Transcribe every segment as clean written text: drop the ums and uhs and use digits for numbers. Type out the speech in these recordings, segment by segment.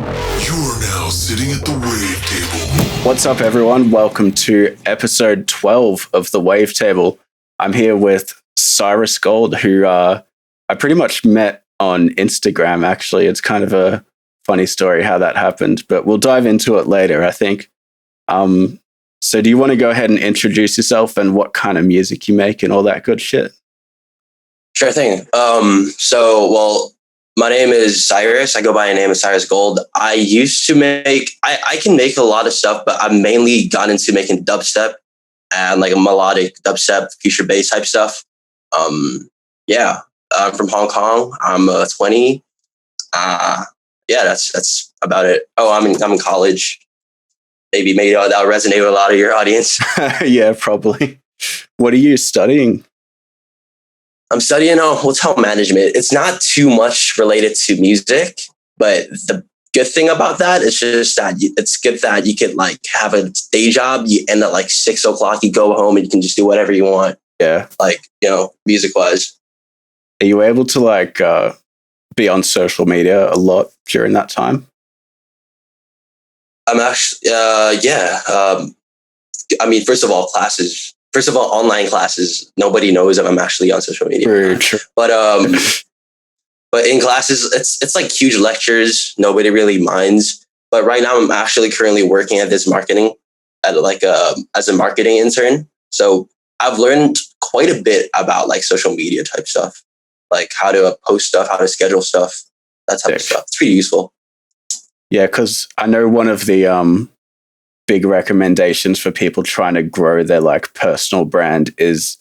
You're now sitting at the Wavetable. What's up, everyone? Welcome to episode 12 of the Wavetable. I'm here with Cyrus Gold, who I pretty much met on Instagram, actually. It's kind of a funny story how that happened, but we'll dive into it later, I think. So do you want to go ahead and introduce yourself and what kind of music you make and all that good shit? Sure thing. My name is Cyrus. I go by the name of Cyrus Gold. I used to make, I can make a lot of stuff, but I've mainly gotten into making dubstep and like a melodic dubstep, future bass type stuff. I'm from Hong Kong. I'm 20. That's about it. Oh, I'm in college. Maybe that'll resonate with a lot of your audience. Yeah, probably. What are you studying? I'm studying hotel management. It's not too much related to music, but the good thing about that is just that it's good that you can like have a day job. You end at like 6 o'clock, you go home and you can just do whatever you want. Yeah. Like, music wise. Are you able to like be on social media a lot during that time? I'm actually, First of all, online classes, nobody knows if I'm actually on social media. Very true. But in classes, it's like huge lectures. Nobody really minds. But right now, I'm actually currently working at this marketing as a marketing intern. So I've learned quite a bit about like social media type stuff, like how to post stuff, how to schedule stuff, that type of stuff. It's pretty useful. Yeah, because I know one of the big recommendations for people trying to grow their like personal brand is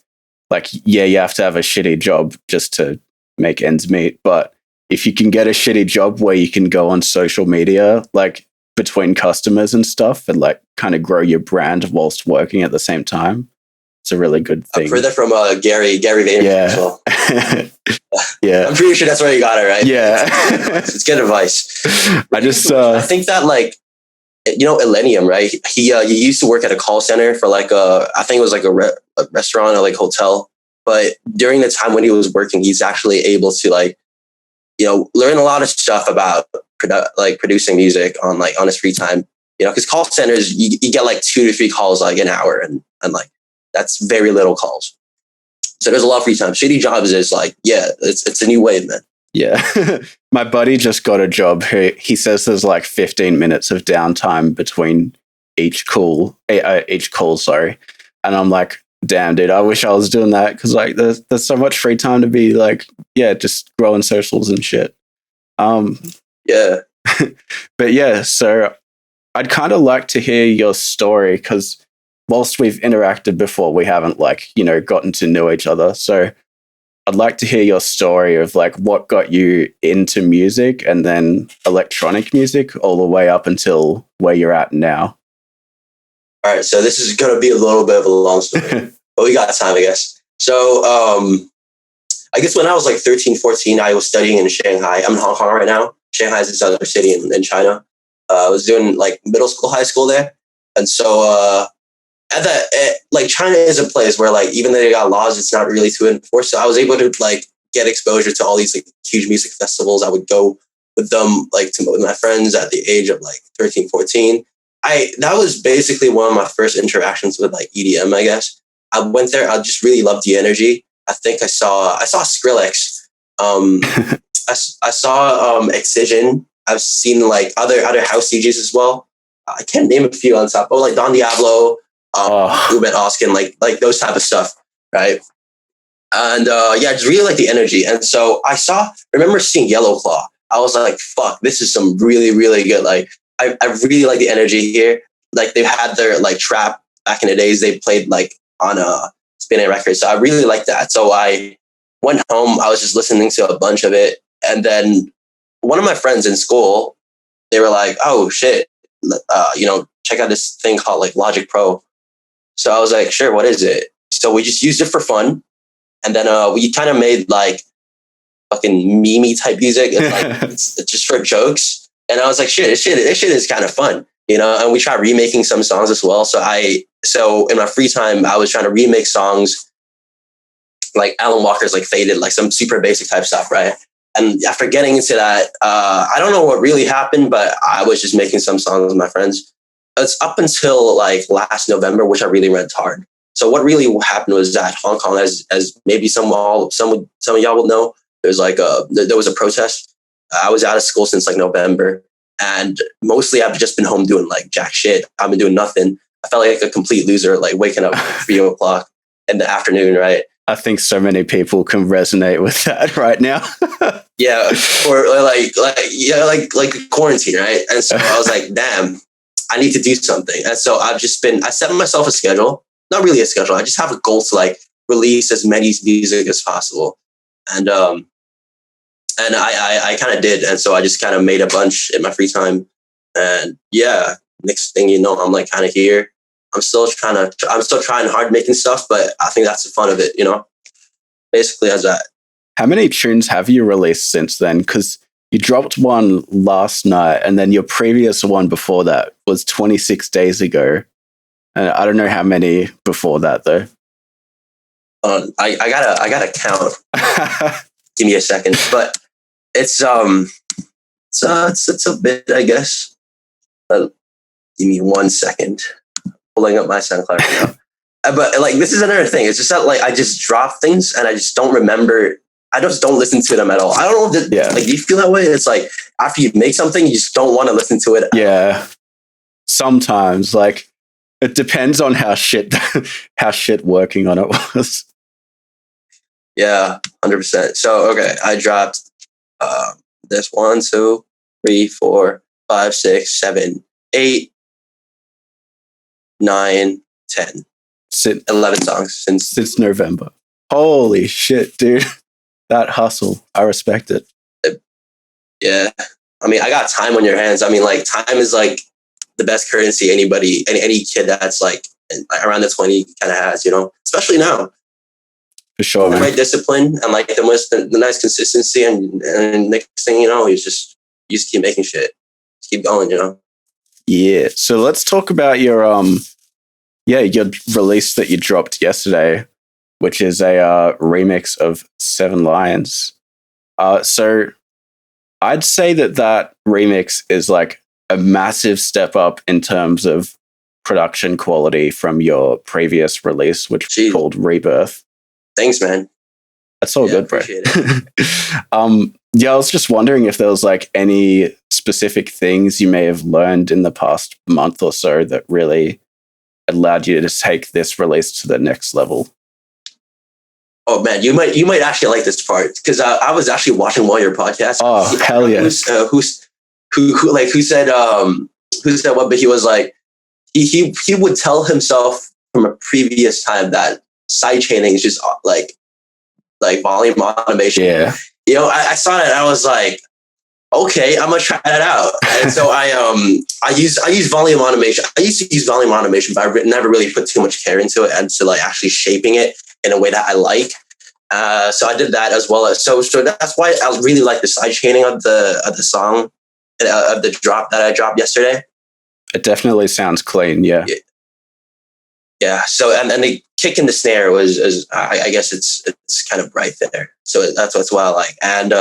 like, you have to have a shitty job just to make ends meet. But if you can get a shitty job where you can go on social media, like between customers and stuff and like kind of grow your brand whilst working at the same time, it's a really good thing. I've heard that from GaryVee. Yeah. As well. Yeah. I'm pretty sure that's where you got it, right? Yeah. It's good advice. I think that like, Illenium, right? He used to work at a call center for like I think it was like a restaurant or like hotel. But during the time when he was working, he's actually able to like, learn a lot of stuff about producing music on his free time. Because call centers, you get like 2 to 3 calls like an hour, and like that's very little calls. So there's a lot of free time. Shitty jobs is like, it's a new wave, man. Yeah. My buddy just got a job. He says there's like 15 minutes of downtime between each call, sorry. And I'm like, damn, dude, I wish I was doing that because like there's so much free time to be like, just growing socials and shit. Yeah. But yeah, so I'd kind of like to hear your story because whilst we've interacted before, we haven't gotten to know each other. So I'd like to hear your story of like what got you into music and then electronic music all the way up until where you're at now. All right. So this is going to be a little bit of a long story, but we got time, I guess. So I guess when I was like 13, 14, I was studying in Shanghai. I'm in Hong Kong right now. Shanghai is this other city in China. I was doing like middle school, high school there. And so China is a place where like even though they got laws, it's not really too enforced. So I was able to like get exposure to all these like huge music festivals. I would go with them with my friends at the age of like 13, 14. That was basically one of my first interactions with like EDM, I guess. I went there. I just really loved the energy. I think I saw Skrillex. I saw Excision. I've seen like other house DJs as well. I can't name a few on top. Oh, like Don Diablo. Uben Oskin, like those type of stuff, right? And I just really like the energy. And so remember seeing Yellow Claw. I was like, fuck, this is some really, really good. Like, I really like the energy here. Like they've had their like trap back in the days. They played like on a spinning record. So I really like that. So I went home. I was just listening to a bunch of it. And then one of my friends in school, they were like, oh shit, check out this thing called like Logic Pro. So I was like, sure, what is it? So we just used it for fun. And then we kind of made like fucking meme type music. It's like it's just for jokes. And I was like, this shit is kind of fun, and we tried remaking some songs as well. So in my free time, I was trying to remake songs like Alan Walker's like Faded, like some super basic type stuff, right? And after getting into that, I don't know what really happened, but I was just making some songs with my friends. It's up until like last November, which I really went hard. So what really happened was that Hong Kong, as maybe some of y'all will know, there was a protest. I was out of school since like November, and mostly I've just been home doing like jack shit. I've been doing nothing. I felt like a complete loser, like waking up at 3 o'clock in the afternoon, right? I think so many people can resonate with that right now. Yeah, or like quarantine, right? And so I was like, damn, I need to do something. And so I set myself a schedule, not really a schedule. I just have a goal to like release as many music as possible. And I kind of did. And so I just kind of made a bunch in my free time. And yeah, next thing you know, I'm like kind of here. I'm still trying hard making stuff, but I think that's the fun of it, you know? Basically as that. How many tunes have you released since then? Because you dropped one last night, and then your previous one before that was 26 days ago. And I don't know how many before that though. I gotta count. Give me a second, but it's a bit, I guess. Give me 1 second. Pulling up my SoundCloud right now. But like, this is another thing. It's just that like I just drop things and I just don't remember. I just don't listen to them at all. I don't know if like, do you feel that way? It's like after you make something, you just don't want to listen to it. Yeah. Sometimes, like, it depends on how shit working on it was. Yeah, 100%. So okay, I dropped this 1, 2, 3, 4, 5, 6, 7, 8, 9, 10, 11 songs since November. Holy shit, dude. That hustle. I respect it. Yeah. I mean, I got time on your hands. I mean, like, time is like the best currency any kid that's like around the 20 kind of has, you know, especially now. For sure, man. The right discipline and like the nice consistency, and next thing you know, you just keep making shit. Just keep going, you know? Yeah. So let's talk about your your release that you dropped yesterday, which is a remix of 7 Lions. So I'd say that remix is like a massive step up in terms of production quality from your previous release, which was called Rebirth. Thanks, man. That's all good, bro. I was just wondering if there was like any specific things you may have learned in the past month or so that really allowed you to take this release to the next level. Oh man, you might actually like this part, because I was actually watching one of your podcasts. Oh hell yeah! Who said what? But he was like, he would tell himself from a previous time that sidechaining is just like volume automation. Yeah, you know, I saw it and I was like, okay, I'm gonna try that out. And so I use volume automation. I used to use volume automation, but I never really put too much care into it and to like actually shaping it in a way that I like. So I did that as well as so that's why I really like the side chaining of the song, of the drop that I dropped yesterday. It definitely sounds clean. Yeah. Yeah. So and the kick in the snare was I guess it's kind of right there. So that's why I like. And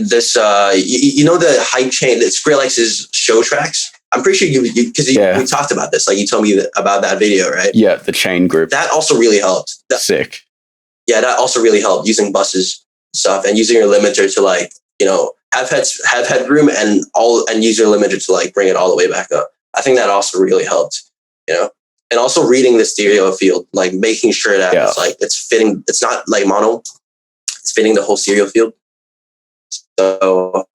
this you know the hype chain that Skrillex's show tracks. I'm pretty sure you we talked about this. Like you told me about that video, right? Yeah, the chain group. That also really helped. Sick. Yeah, that also really helped, using buses and stuff and using your limiter to like, you know, have headroom and use your limiter to like bring it all the way back up. I think that also really helped, you know, and also reading the stereo field, like making sure that it's like it's fitting. It's not like mono. It's fitting the whole stereo field. So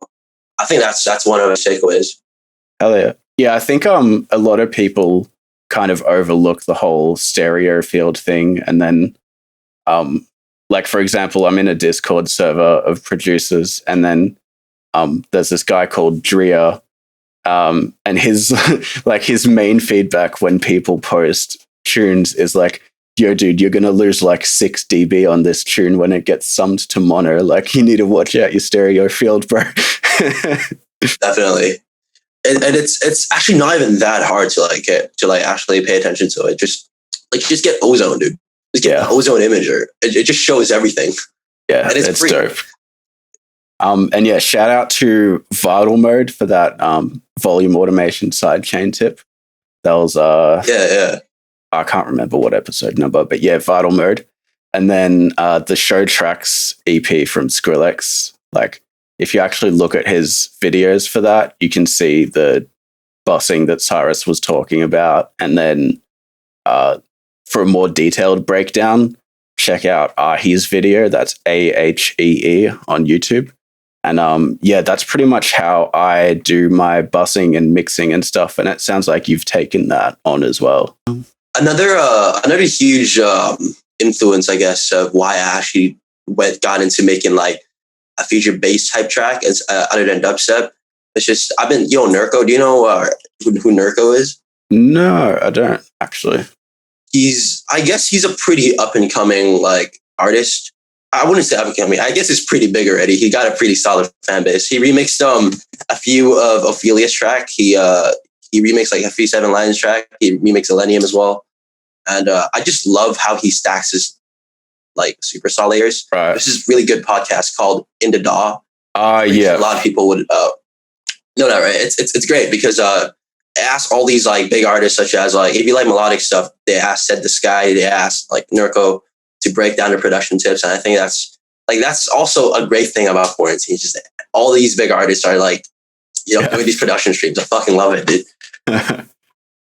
I think that's one of my takeaways. Hell yeah. Yeah, I think a lot of people kind of overlook the whole stereo field thing. And then like for example, I'm in a Discord server of producers, and then there's this guy called Drea, and his like his main feedback when people post tunes is like, yo, dude, you're going to lose like 6 dB on this tune when it gets summed to mono. Like, you need to watch out your stereo field, bro. Definitely. And it's actually not even that hard to actually pay attention to it. Just get ozone, dude. Just get the ozone imager. It just shows everything. Yeah, And it's free. dope. And yeah, shout out to Vital Mode for that volume automation sidechain tip. That was Yeah. I can't remember what episode number, but yeah, Vital Mode. And then the Show Tracks EP from Skrillex. Like, if you actually look at his videos for that, you can see the bussing that Cyrus was talking about. And then for a more detailed breakdown, check out AHEE's video. That's AHEE on YouTube. And yeah, that's pretty much how I do my bussing and mixing and stuff. And it sounds like you've taken that on as well. Another huge influence, I guess, of why I actually got into making like a feature bass type track as other than dubstep. It's just Nurko. Do you know who Nurko is? No, I don't actually. I guess he's a pretty up and coming like artist. I wouldn't say up and coming. I guess it's pretty big already. He got a pretty solid fan base. He remixed a few of Ophelia's track. He remixed like a few Seven Lions track. He remixed Millennium as well. And I just love how he stacks his like superstar layers. Right. This is a really good podcast called In the DAW. Yeah. A lot of people would know that, right? It's great because it asks all these like big artists, such as like if you like melodic stuff, they ask Said the Sky, they ask like Nurko to break down the production tips. And I think that's also a great thing about quarantine. It's just all these big artists are like, doing these production streams. I fucking love it, dude.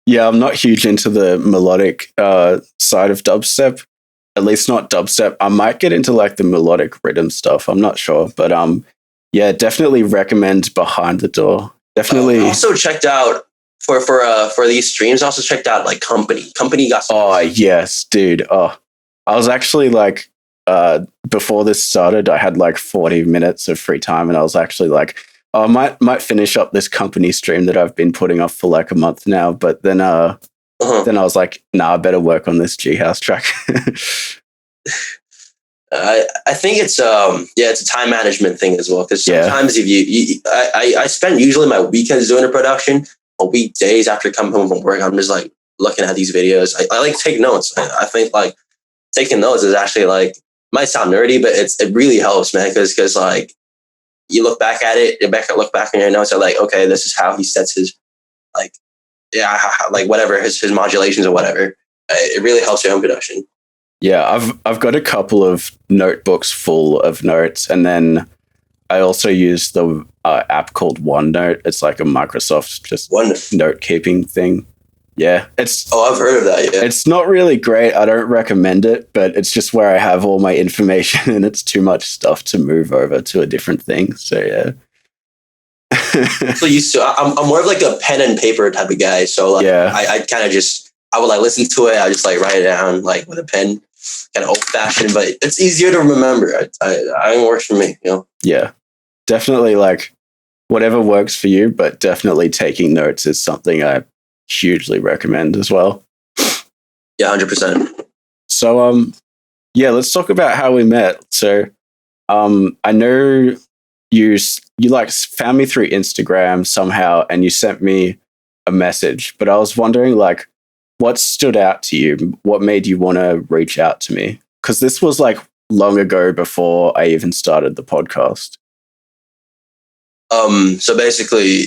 Yeah, I'm not huge into the melodic side of dubstep. At least not dubstep. I might get into like the melodic rhythm stuff. I'm not sure, but yeah, definitely recommend Behind the Door. Definitely. Also checked out for these streams. Also checked out like Kompany. Kompany got. Oh yes, dude. Oh, I was actually like, before this started, I had like 40 minutes of free time, and I was actually like, oh, I might finish up this Kompany stream that I've been putting off for like a month now. But then then I was like, nah, I better work on this G House track. I think it's it's a time management thing as well, because sometimes if I spend usually my weekends doing a production, or weekdays after coming home from work, I'm just like looking at these videos. I like to take notes. I think like taking notes is actually like, might sound nerdy, but it really helps, man, because like you look back at it, look back in your notes, are like, okay, this is how he sets his whatever his modulations or whatever. It really helps your own production. Yeah, I've got a couple of notebooks full of notes, and then I also use the app called OneNote. It's like a Microsoft just note keeping thing. Yeah, I've heard of that. Yeah, it's not really great. I don't recommend it, but it's just where I have all my information, and it's too much stuff to move over to a different thing. So yeah. I'm more of like a pen and paper type of guy. So like, I kind of I would like listen to it. I just like write it down like with a pen, kind of old fashioned, but it's easier to remember. It works for me, Yeah, definitely like whatever works for you, but definitely taking notes is something I hugely recommend as well. Yeah, 100%. So yeah, let's talk about how we met. So I know you like found me through Instagram somehow, and you sent me a message, but I was wondering like what stood out to you? What made you want to reach out to me? Because this was like long ago before I even started the podcast. So basically,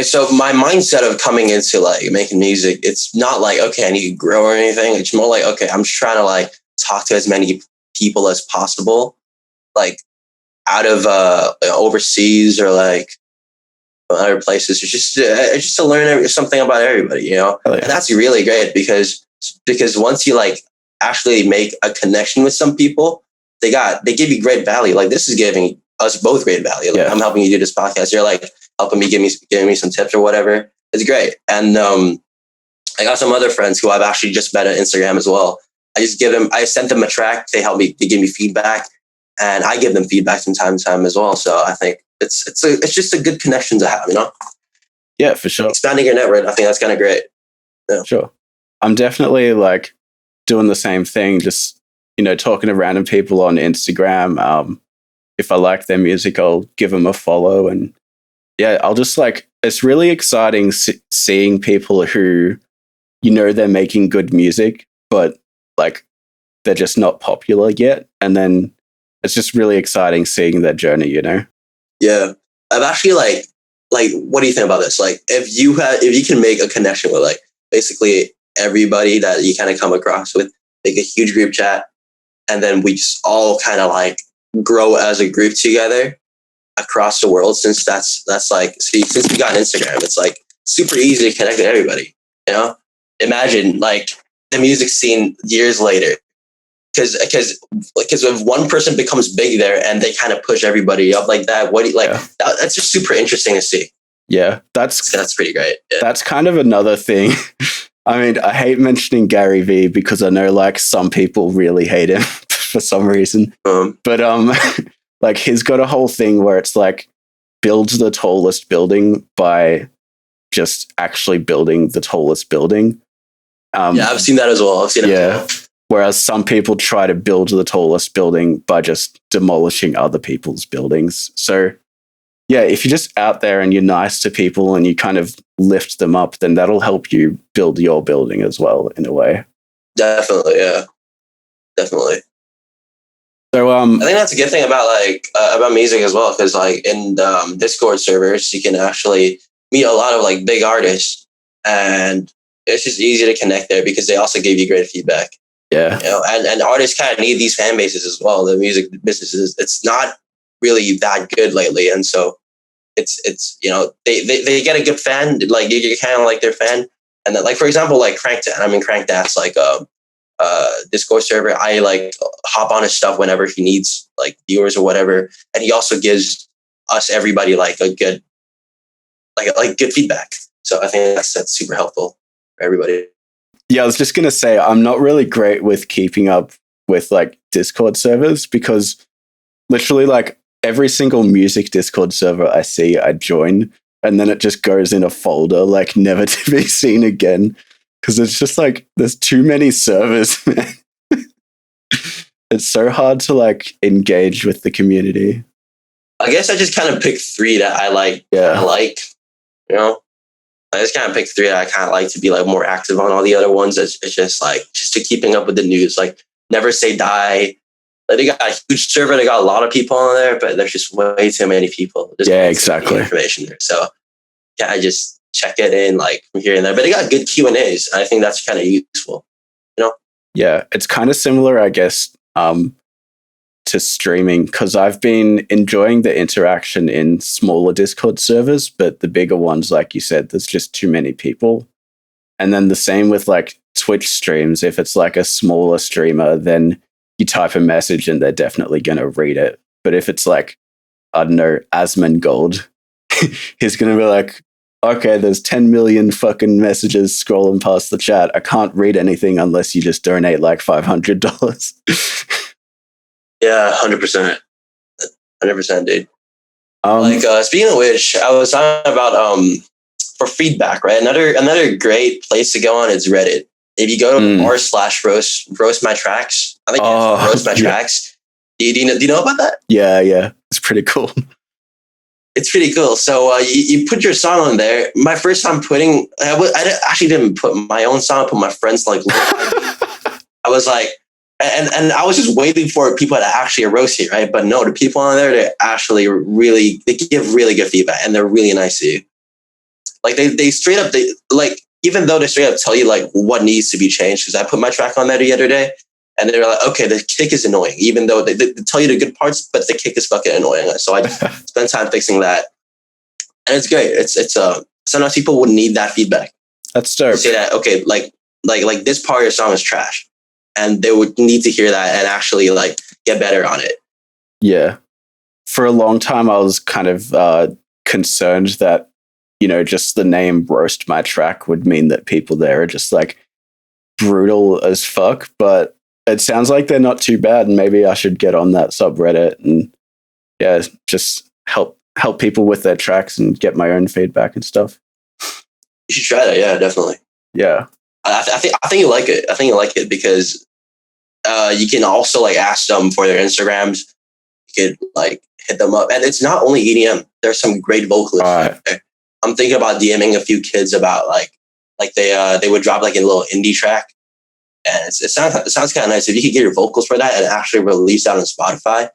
so my mindset of coming into like making music, it's not like, okay, I need to grow or anything. It's more like, okay, I'm just trying to like talk to as many people as possible, like out of overseas or like other places. It's just to learn something about everybody, Yeah. And that's really great because once you like actually make a connection with some people, they give you great value. Like this is giving us both great value. Like, I'm helping you do this podcast. You're like helping me, giving me some tips or whatever. It's great. And I got some other friends who I've actually just met on Instagram as well. I sent them a track. They give me feedback, and I give them feedback from time to time as well. So I think it's just a good connection to have, Yeah, for sure. Expanding your network, I think that's kind of great. Yeah. Sure. I'm definitely like doing the same thing, just, talking to random people on Instagram. If I like their music, I'll give them a follow. And yeah, I'll just like, it's really exciting seeing people who, they're making good music, but like they're just not popular yet. And then it's just really exciting seeing their journey, you know? Yeah. I've actually like, what do you think about this? Like, if you can make a connection with like basically everybody that you kind of come across with, make a huge group chat, and then we just all kind of like grow as a group together across the world. Since that's like, see, since we got an Instagram, it's like super easy to connect with everybody. You know, imagine like the music scene years later, because if one person becomes big there and they kind of push everybody up like that, that's just super interesting to see. Yeah, that's pretty great. Yeah. That's kind of another thing. I mean, I hate mentioning GaryVee because I know like some people really hate him for some reason. But like he's got a whole thing where it's like builds the tallest building by just actually building the tallest building. Yeah, I've seen that as well. Whereas some people try to build the tallest building by just demolishing other people's buildings. So yeah, if you're just out there and you're nice to people and you kind of lift them up, then that'll help you build your building as well in a way. Definitely, yeah. Definitely. So I think that's a good thing about music as well, because like in Discord servers, you can actually meet a lot of like big artists, and it's just easy to connect there because they also give you great feedback. Yeah. You know, and artists kind of need these fan bases as well. The music businesses, it's not really that good lately, and so it's you know, they get a good fan, like you're kind of like their fan, and then like for example like Crankdat. I mean Crankdat's like Discord server. I like hop on his stuff whenever he needs like viewers or whatever, and he also gives us everybody like a good like good feedback. So I think that's super helpful for everybody. Yeah, I was just gonna say I'm not really great with keeping up with like Discord servers because literally like every single music Discord server I see, I join, and then it just goes in a folder, like never to be seen again. Because it's just like there's too many servers, man. It's so hard to like engage with the community. I guess I just kind of picked three that I like. Yeah. You know, I just kind of picked three that I kind of like to be like more active on. All the other ones, it's just like just to keeping up with the news. Like Never Say Die. Like they got a huge server. They got a lot of people on there, but there's just way too many people. Yeah, exactly. Information there. So yeah, I just check it in like from here and there. But they got good Q&As. I think that's kind of useful. You know? Yeah, it's kind of similar, I guess, to streaming, because I've been enjoying the interaction in smaller Discord servers, but the bigger ones, like you said, there's just too many people. And then the same with like Twitch streams. If it's like a smaller streamer, then you type a message and they're definitely going to read it. But if it's like, I don't know, Asmongold, he's going to be like, okay, there's 10 million fucking messages scrolling past the chat. I can't read anything unless you just donate like $500. Yeah, 100%. 100%, dude. Speaking of which, I was talking about for feedback, right? Another great place to go on is Reddit. If you go to r/roastmytracks, I think roast my tracks. Do you know about that? Yeah, it's pretty cool. It's pretty cool. So you put your song on there. My first time putting, I actually didn't put my own song. I put my friend's like. I was like, and I was just waiting for people to actually roast you, right? But no, the people on there, they actually they give really good feedback, and they're really nice to you. Like they straight up, even though they straight up tell you like what needs to be changed, because I put my track on there the other day, and they were like, okay, the kick is annoying, even though they tell you the good parts, but the kick is fucking annoying. So I spent time fixing that, and it's great. It's sometimes people would need that feedback. That's dope. Say that, okay, like this part of your song is trash, and they would need to hear that and actually like get better on it. Yeah, for a long time I was kind of concerned that, you know, just the name Roast My Track would mean that people there are just like brutal as fuck, but it sounds like they're not too bad, and maybe I should get on that subreddit and just help people with their tracks and get my own feedback and stuff. You should try that. Yeah, definitely. Yeah. I think you like it. I think you like it because you can also like ask them for their Instagrams. You could like hit them up, and it's not only EDM. There's some great vocalists out there. I'm thinking about DMing a few kids about like they would drop like a little indie track, and it sounds kind of nice. If you could get your vocals for that and actually release that on Spotify,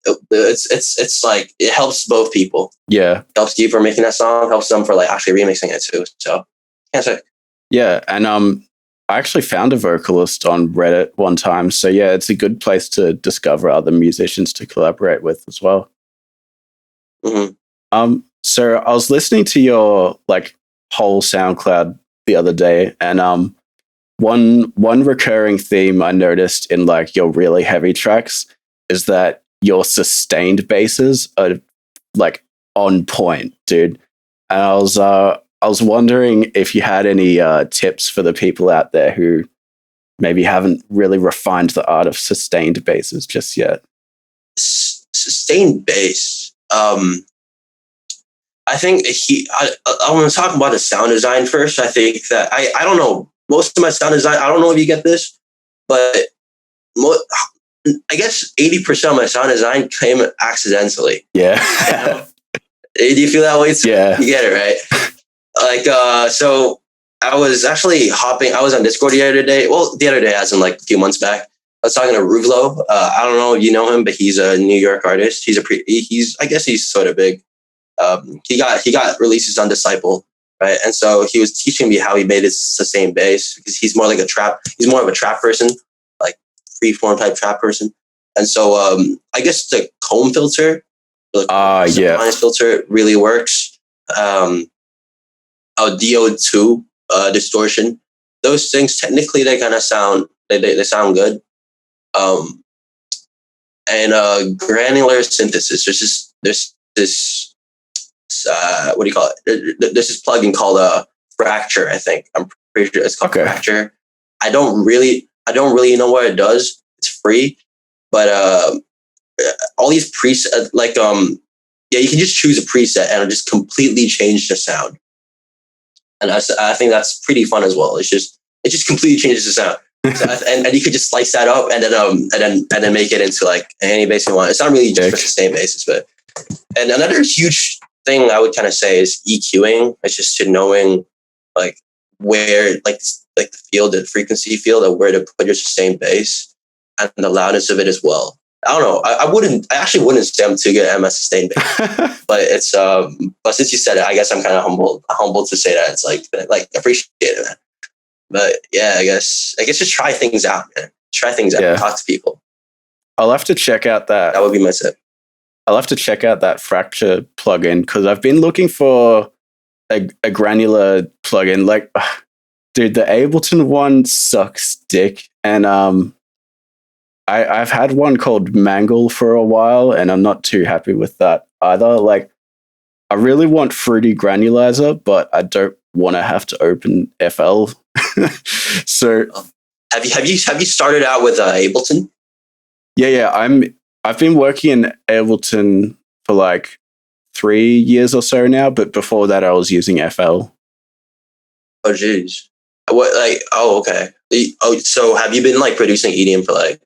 it's like it helps both people. Yeah, it helps you for making that song, helps them for like actually remixing it too. So can't say. Yeah, and I actually found a vocalist on Reddit one time. So yeah, it's a good place to discover other musicians to collaborate with as well. Mm-hmm. So I was listening to your like whole SoundCloud the other day, and one recurring theme I noticed in like your really heavy tracks is that your sustained basses are like on point, dude. And I was wondering if you had any tips for the people out there who maybe haven't really refined the art of sustained basses just yet. Sustained bass. I think I want to talk about the sound design first. I think that I don't know most of my sound design. I don't know if you get this, but I guess 80% of my sound design came accidentally. Yeah. You know? Do you feel that way too? Yeah. You get it, right? Like, so I was actually I was on Discord the other day. Well, the other day, as in like a few months back, I was talking to Ruvlo. I don't know if you know him, but he's a New York artist. I guess he's sort of big. He got releases on Disciple, right? And so he was teaching me how he made his sustained bass because he's more of a trap person, like freeform type trap person. And so I guess the comb filter, minus filter really works. DO2 distortion, those things technically they kind of sound they sound good. And granular synthesis. There's this what do you call it? There's this plugin called Fracture. I think I'm pretty sure it's called Fracture. I don't really know what it does. It's free, but all these presets, you can just choose a preset and it'll just completely change the sound. And I think that's pretty fun as well. It just completely changes the sound. So, and you could just slice that up and then make it into like any bass you want. It's not really just for sustained basses, but and another huge thing I would kind of say is EQing. It's just to knowing like where like the field, the frequency field of where to put your sustained bass and the loudness of it as well. I don't know. I actually wouldn't say I'm too good at my sustained bass, but it's but since you said it, I guess I'm kind of humbled to say that. It's like appreciate it, man. But yeah, I guess just try things out, man. Try things out. Talk to people. I'll have to check out that. That would be my tip. I'll have to check out that Fracture plugin because I've been looking for a granular plugin. Like, dude, the Ableton one sucks dick, and I've had one called Mangle for a while, and I'm not too happy with that either. Like, I really want Fruity Granulizer, but I don't want to have to open FL. So, have you started out with Ableton? Yeah. I've been working in Ableton for like 3 years or so now, but before that, I was using FL. Oh, geez. What? Like, oh, okay. Oh, so have you been like producing EDM for like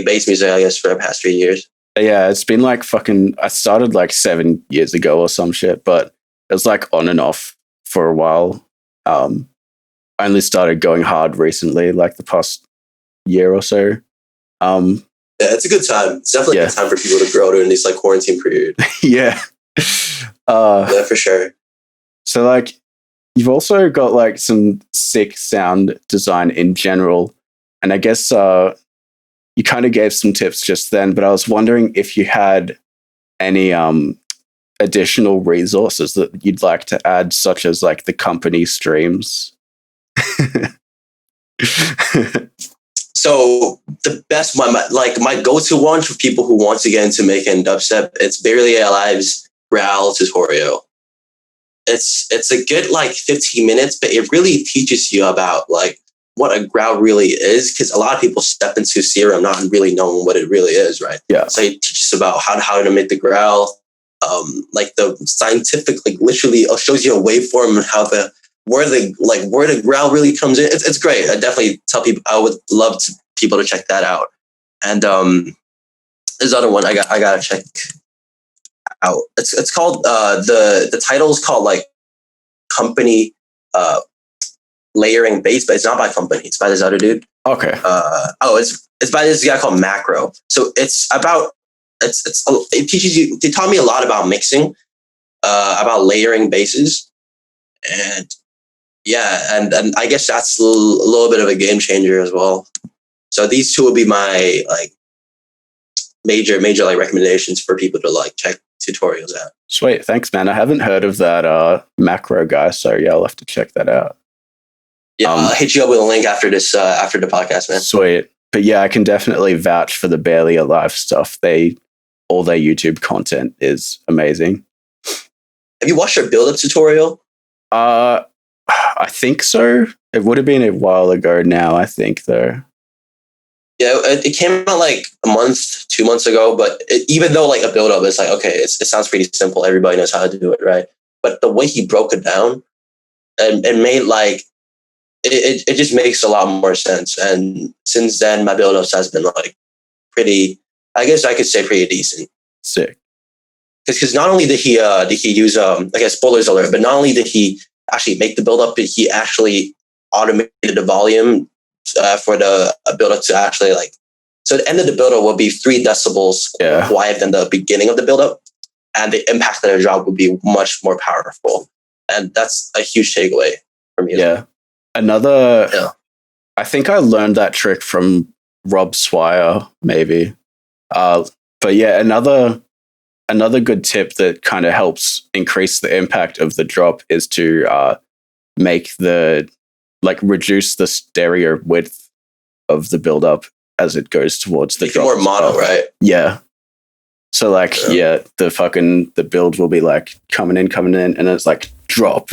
bass music? I guess for the past 3 years. Yeah, it's been like I started like 7 years ago or some shit, but it was like on and off for a while. I only started going hard recently, like the past year or so. Yeah, it's a good time. It's definitely a good time for people to grow during this like quarantine period. Yeah. Yeah, for sure. So like you've also got like some sick sound design in general. And I guess you kind of gave some tips just then, but I was wondering if you had any additional resources that you'd like to add, such as like the Kompany Streams. So the best one, my go-to one for people who want to get into making dubstep, it's Barely Alive's Growl tutorial. It's a good like 15 minutes, but it really teaches you about like what a growl really is, because a lot of people step into Serum not really knowing what it really is, right? Yeah. So it teaches about how to make the growl, like the scientific, like literally it shows you a waveform and how where the growl really comes in. It's great. I definitely tell people I would love people to check that out. And there's another one I gotta check out. It's called the title's called like Kompany layering bass, but it's not by Kompany. It's by this other dude. Okay. It's by this guy called MKRO. So it teaches you. They taught me a lot about mixing, about layering basses, and and I guess that's a little bit of a game changer as well. So these two will be my like major like recommendations for people to like check tutorials out. Sweet, thanks, man. I haven't heard of that MKRO guy, so yeah, I'll have to check that out. Yeah, I'll hit you up with a link after this after the podcast, man. Sweet. But yeah, I can definitely vouch for the Barely Alive stuff. All their YouTube content is amazing. Have you watched their build-up tutorial? I think so. It would have been a while ago now, I think, though. Yeah, it came out like a month, 2 months ago, but even though like a build-up is like, okay, it sounds pretty simple. Everybody knows how to do it, right? But the way he broke it down and made like, it just makes a lot more sense. And since then, my build-ups has been like pretty, I guess I could say pretty decent. Sick. Because not only did he use, I guess spoilers alert, but not only did he actually make the build-up, but he actually automated the volume for the build-up to actually like, so the end of the build-up will be 3 decibels quieter than the beginning of the build-up, and the impact of the drop would be much more powerful. And that's a huge takeaway for me. Yeah. I think I learned that trick from Rob Swire, maybe. But yeah, another good tip that kind of helps increase the impact of the drop is to reduce the stereo width of the build-up as it goes towards the drop. More mono, right? Yeah. So the build will be like coming in, and it's like drop.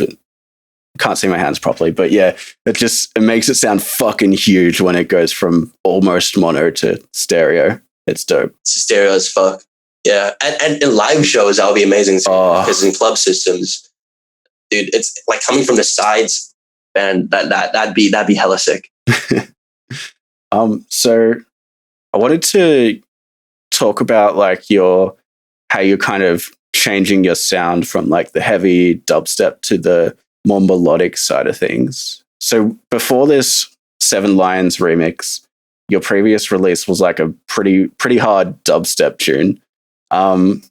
Can't see my hands properly, but yeah, it makes it sound fucking huge when it goes from almost mono to stereo. It's dope. It's stereo as fuck. Yeah, and in live shows that would be amazing too, because in club systems, dude, it's like coming from the sides, and that'd be hella sick. So I wanted to talk about like how you're kind of changing your sound from like the heavy dubstep to the more melodic side of things. So before this 7 Lions remix, your previous release was like a pretty hard dubstep tune. And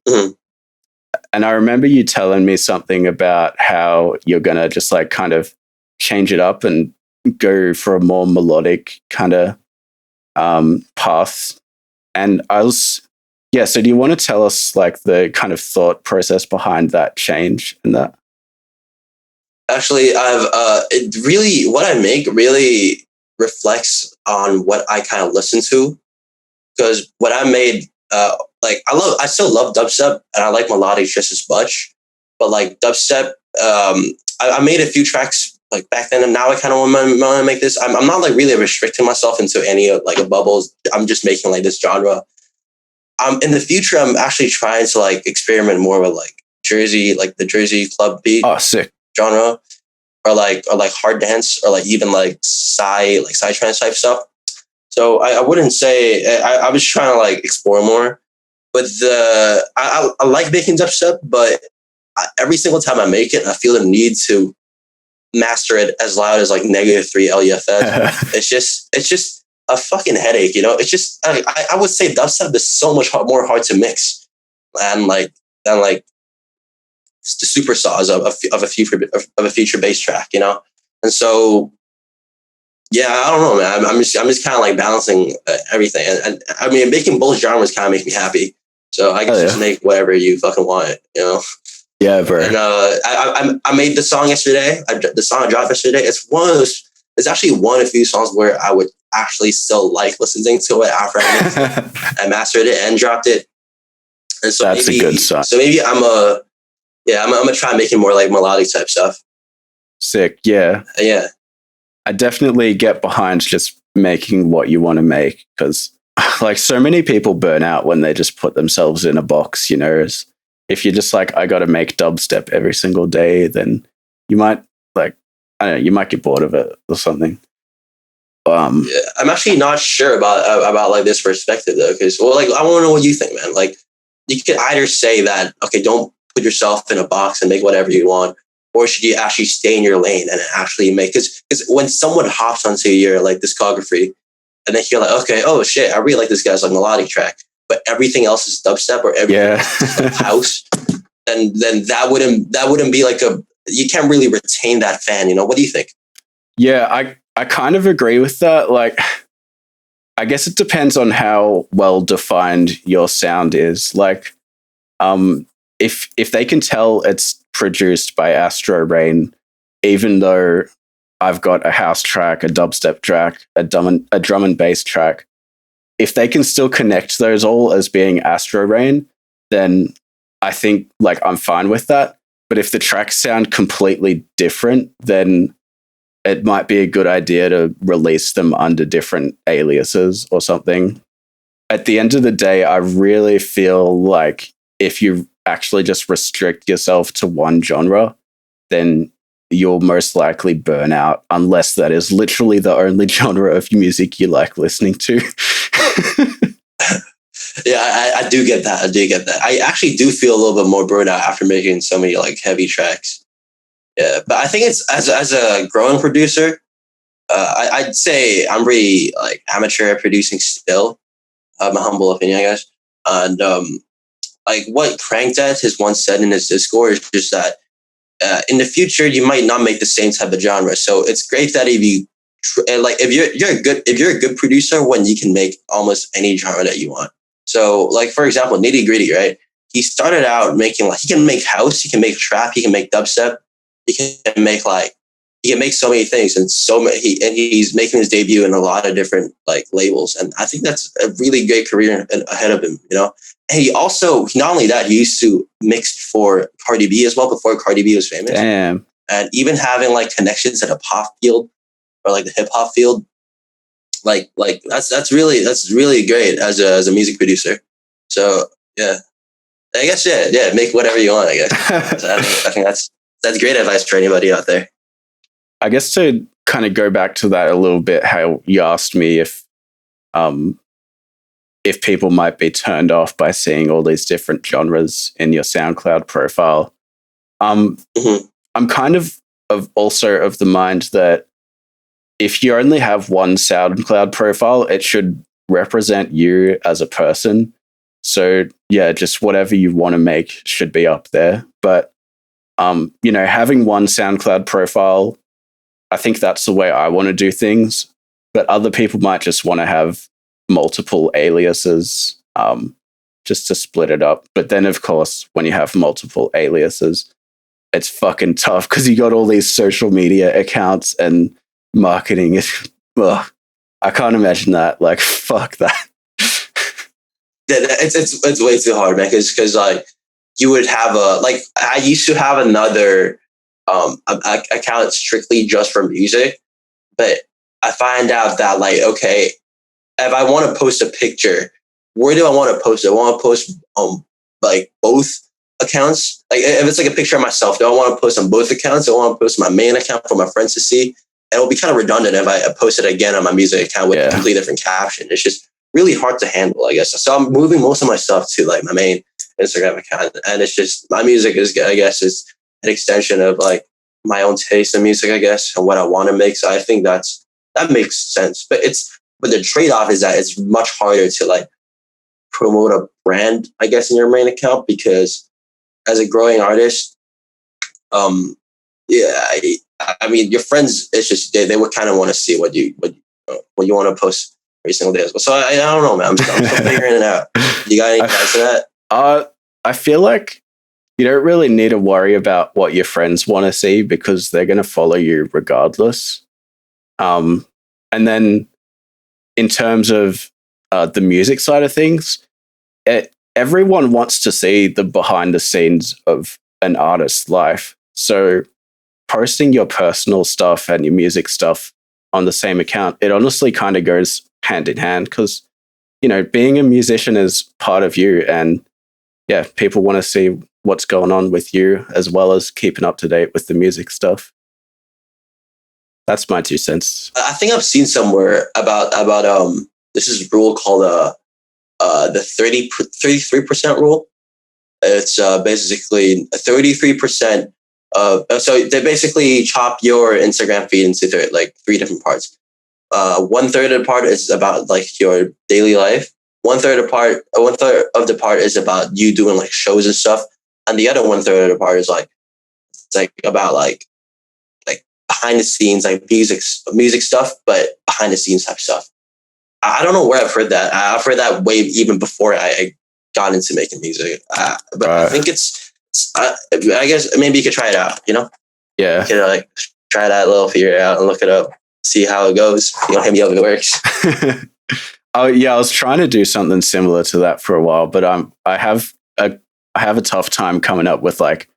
I remember you telling me something about how you're gonna just like kind of change it up and go for a more melodic kind of path. And so do you want to tell us like the kind of thought process behind that change and that? Actually, what I make really reflects on what I kind of listen to, because what I made, I still love dubstep and I like melodic just as much, but like dubstep, I made a few tracks like back then, and now I kind of want to make this. I'm not like really restricting myself into any like a bubbles. I'm just making like this genre. In the future, I'm actually trying to like experiment more with like the Jersey club beat. Oh, sick. Genre, or like hard dance, or like even like psytrance type stuff. So I wouldn't say I was trying to like explore more, but I like making dubstep, but every single time I make it, I feel the need to master it as loud as like -3 LUFS. It's just a fucking headache, you know. It's just I would say dubstep is so much more hard to mix than the super saws of a feature bass track, you know. And so, yeah, I don't know, man. I'm just kind of like balancing everything, and I mean, making both genres kind of makes me happy. So I can just make whatever you fucking want, you know. Yeah, bro. And I made the song yesterday. The song I dropped yesterday. It's one of those. It's actually one of a few songs where I would actually still like listening to it after I mastered it and dropped it. And so that's a good song. So maybe I'm gonna try making more like melodic type stuff. Sick, yeah. Yeah. I definitely get behind just making what you want to make, because like so many people burn out when they just put themselves in a box, you know. If you're just like, I got to make dubstep every single day, then you might you might get bored of it or something. I'm actually not sure about like this perspective though, because I want to know what you think, man. Like, you could either say that, okay, don't put yourself in a box and make whatever you want, or should you actually stay in your lane and actually make? Because when someone hops onto your like discography, and then you're like, okay, oh shit, I really like this guy's like melodic track, but everything else is dubstep or everything else is house, and then that wouldn't be like you can't really retain that fan. You know, what do you think? Yeah, I kind of agree with that. Like, I guess it depends on how well defined your sound is. Like, if they can tell it's produced by Astroreign, even though I've got a house track, a dubstep track, a drum and bass track, if they can still connect those all as being Astroreign, then I think like I'm fine with that. But if the tracks sound completely different, then it might be a good idea to release them under different aliases or something. At the end of the day, I really feel like if you actually just restrict yourself to one genre, then you'll most likely burn out, unless that is literally the only genre of music you like listening to. Yeah, I do get that. I actually do feel a little bit more burned out after making so many like heavy tracks. Yeah, but I think it's as a growing producer, I'd say I'm really like amateur at producing still. My humble opinion, I guess. And like what Crankdeath has once said in his Discord is just that in the future you might not make the same type of genre. So it's great that if you're a good producer, when you can make almost any genre that you want. So like for example, Nitty Gritty, right? He started out making like he can make house, he can make trap, he can make dubstep. He can make so many things, and he's making his debut in a lot of different like labels, and I think that's a really great career ahead of him, you know. And he not only that, he used to mix for Cardi B as well before Cardi B was famous. Damn. And even having like connections at a pop field or like the hip hop field, like that's really great as a music producer. So yeah, I guess yeah, make whatever you want. I guess so I think that's great advice for anybody out there. I guess to kind of go back to that a little bit, how you asked me if people might be turned off by seeing all these different genres in your SoundCloud profile. I'm kind of also of the mind that if you only have one SoundCloud profile, it should represent you as a person. So yeah, just whatever you want to make should be up there. But having one SoundCloud profile, I think that's the way I want to do things. But other people might just want to have multiple aliases just to split it up. But then, of course, when you have multiple aliases, it's fucking tough because you got all these social media accounts and marketing. I can't imagine that. Like, fuck that. It's way too hard, man. Because like you would have I used to have another account strictly just for music, but I find out that like, okay, if I want to post a picture, where do I want to post it? I want to post like both accounts. Like if it's like a picture of myself, do I want to post on both accounts? Do I want to post my main account for my friends to see? And it'll be kind of redundant if I post it again on my music account with a completely different caption. It's just really hard to handle, I guess. So I'm moving most of my stuff to like my main Instagram account, and it's just my music is, I guess, is an extension of like my own taste in music, I guess, and what I want to make. So I think that makes sense. But the trade-off is that it's much harder to like promote a brand, I guess, in your main account, because as a growing artist, I mean, your friends, it's just they would kind of want to see what you want to post every single day as well. So I don't know, man. I'm still figuring it out. You got any advice to that? I feel like you don't really need to worry about what your friends want to see because they're going to follow you regardless. And then in terms of the music side of things, everyone wants to see the behind the scenes of an artist's life. So posting your personal stuff and your music stuff on the same account, it honestly kind of goes hand in hand because, being a musician is part of you. And yeah, people want to see what's going on with you as well as keeping up to date with the music stuff. That's my 2 cents. I think I've seen somewhere about this is a rule called the 33% rule. It's basically 33% So they basically chop your Instagram feed into like 3 different parts. 1/3 of the part is about like your daily life. 1/3 of the part is about you doing like shows and stuff, and the other 1/3 of the part is like it's like about like behind the scenes, like music stuff, but behind the scenes type stuff. I don't know where I've heard that. I've heard that way even before I got into making music. But I think I guess maybe you could try it out. You know? Yeah. You could like try that little, figure it out, and look it up, see how it goes. You know, hit me up if it works. Oh yeah, I was trying to do something similar to that for a while, but I have a tough time coming up with like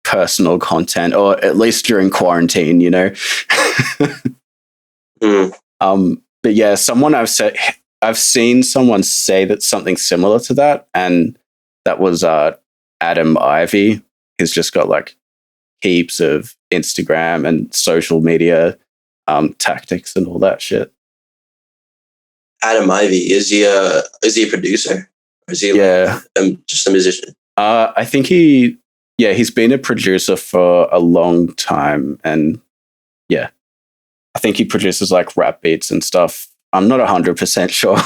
personal content, or at least during quarantine, you know. But yeah, I've seen someone say that something similar to that, and that was Adam Ivy. He's just got like heaps of Instagram and social media tactics and all that shit. Adam Ivy, is he a producer, or is he just a musician? I think he's been a producer for a long time, and yeah, I think he produces like rap beats and stuff. I'm not 100% sure,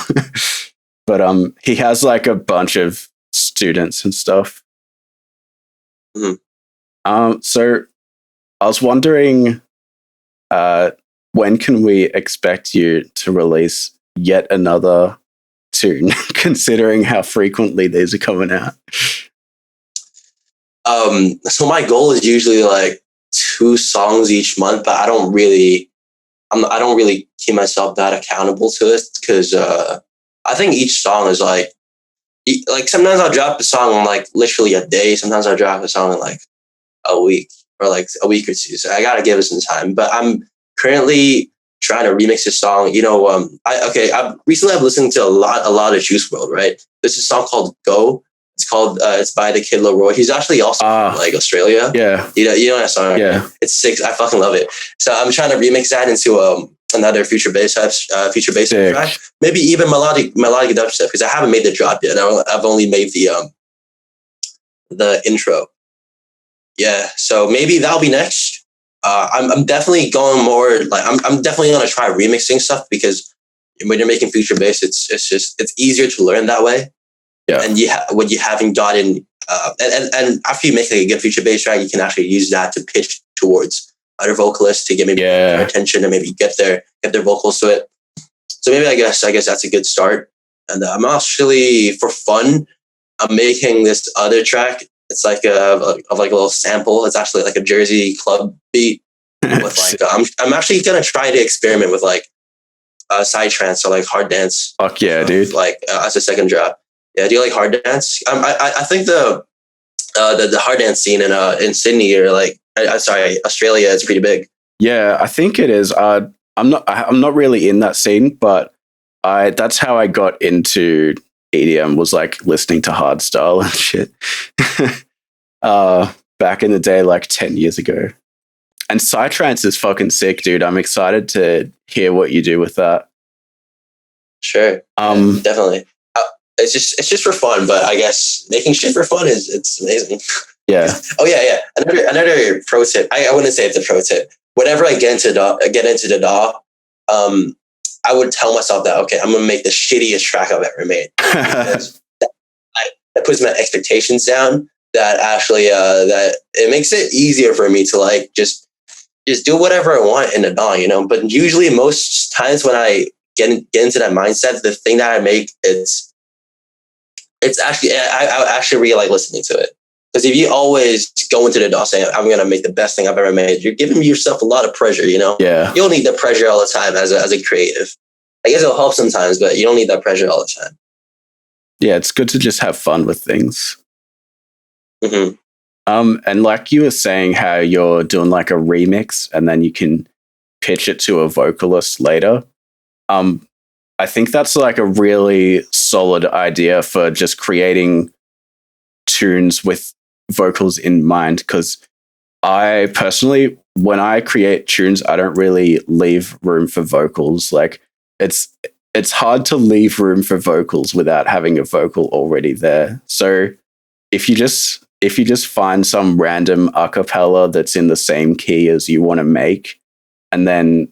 but he has like a bunch of students and stuff. Mm-hmm. So I was wondering, when can we expect you to release yet another tune, considering how frequently these are coming out? So my goal is usually like 2 songs each month, but I don't really keep myself that accountable to it, because I think each song is like sometimes I'll drop a song in like literally a day. Sometimes I'll drop a song in like a week, or like a week or 2. So I gotta give it some time. But I'm currently trying to remix this song. You know, I've recently listened to a lot of Juice WRLD, right? There's a song called Go. It's by the Kid Leroy. He's actually also from like Australia. Yeah. You know that song. Right? Yeah. It's sick. I fucking love it. So I'm trying to remix that into another future bass track. Maybe even melodic dubstep, because I haven't made the drop yet. I've only made the intro. Yeah. So maybe that'll be next. I'm definitely going more like I'm definitely gonna try remixing stuff, because when you're making future bass, it's easier to learn that way. Yeah. And when you haven't gotten and after you make like a good future bass track, you can actually use that to pitch towards other vocalists to get maybe their attention and maybe get their vocals to it. So maybe I guess that's a good start. And I'm actually, for fun, I'm making this other track. It's like a little sample. It's actually like a Jersey club beat with like I'm actually gonna try to experiment with like side trance or like hard dance. Fuck yeah, dude! Like as a second drop. Yeah, do you like hard dance? I think the hard dance scene in Sydney, or like Australia, is pretty big. Yeah, I think it is. I'm not really in that scene, but that's how I got into EDM, was like listening to hardstyle and shit. Back in the day, like 10 years ago. And psytrance is fucking sick, dude. I'm excited to hear what you do with that. Sure. Definitely. It's just for fun, but I guess making shit for fun it's amazing. Yeah. Oh yeah. Another pro tip. I wouldn't say it's a pro tip. Whenever I get into the DAW, I would tell myself that, okay, I'm gonna make the shittiest track I've ever made. That puts my expectations down. That actually that it makes it easier for me to like just do whatever I want in the DAW, you know. But usually, most times when I get into that mindset, the thing that I make, it's actually I actually really like listening to it. Because if you always go into the DAW saying, I'm going to make the best thing I've ever made, you're giving yourself a lot of pressure, you know? Yeah. You don't need the pressure all the time as a creative. I guess it'll help sometimes, but you don't need that pressure all the time. Yeah, it's good to just have fun with things. Mm-hmm. And like you were saying, how you're doing like a remix and then you can pitch it to a vocalist later. I think that's like a really solid idea for just creating tunes with vocals in mind, because I personally, when I create tunes, I don't really leave room for vocals. Like it's hard to leave room for vocals without having a vocal already there. So if you just if you just find some random acapella that's in the same key as you want to make, and then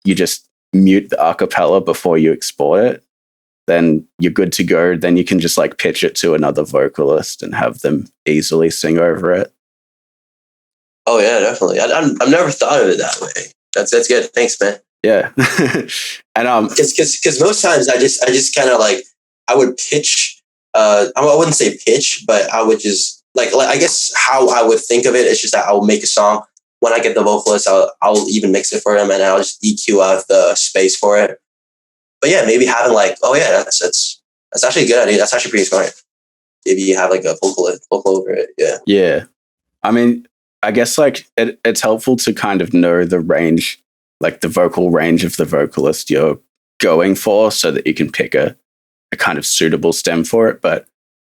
you just mute the acapella before you export it, then you're good to go. Then you can just like pitch it to another vocalist and have them easily sing over it. Oh yeah, definitely. I've never thought of it that way. That's good. Thanks, man. Yeah. And because most times I just kind of like, I would pitch. I wouldn't say pitch, but I would just like I guess how I would think of it is just that I will make a song. When I get the vocalist, I'll even mix it for him, and I'll just EQ out the space for it. But yeah, maybe having like, oh yeah, that's actually a good idea. That's actually pretty smart. Maybe you have like a vocal over it. Yeah. Yeah. I mean, I guess like it's helpful to kind of know the range, like the vocal range of the vocalist you're going for, so that you can pick a kind of suitable stem for it. But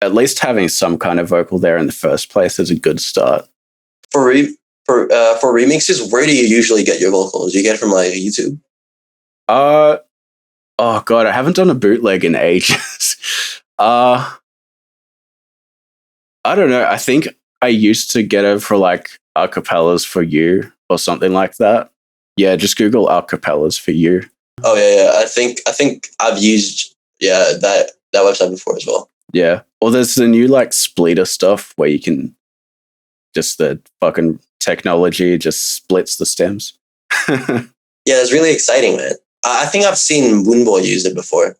at least having some kind of vocal there in the first place is a good start. For remixes, where do you usually get your vocals? Do you get it from like YouTube? Oh god, I haven't done a bootleg in ages. I don't know. I think I used to get it for like acapellas for you or something like that. Yeah, just Google acapellas for you. Oh yeah. I think I've used that website before as well. Yeah. Or there's the new like splitter stuff where you can just the fucking technology just splits the stems. Yeah, it's really exciting, man. I think I've seen Moonboy use it before.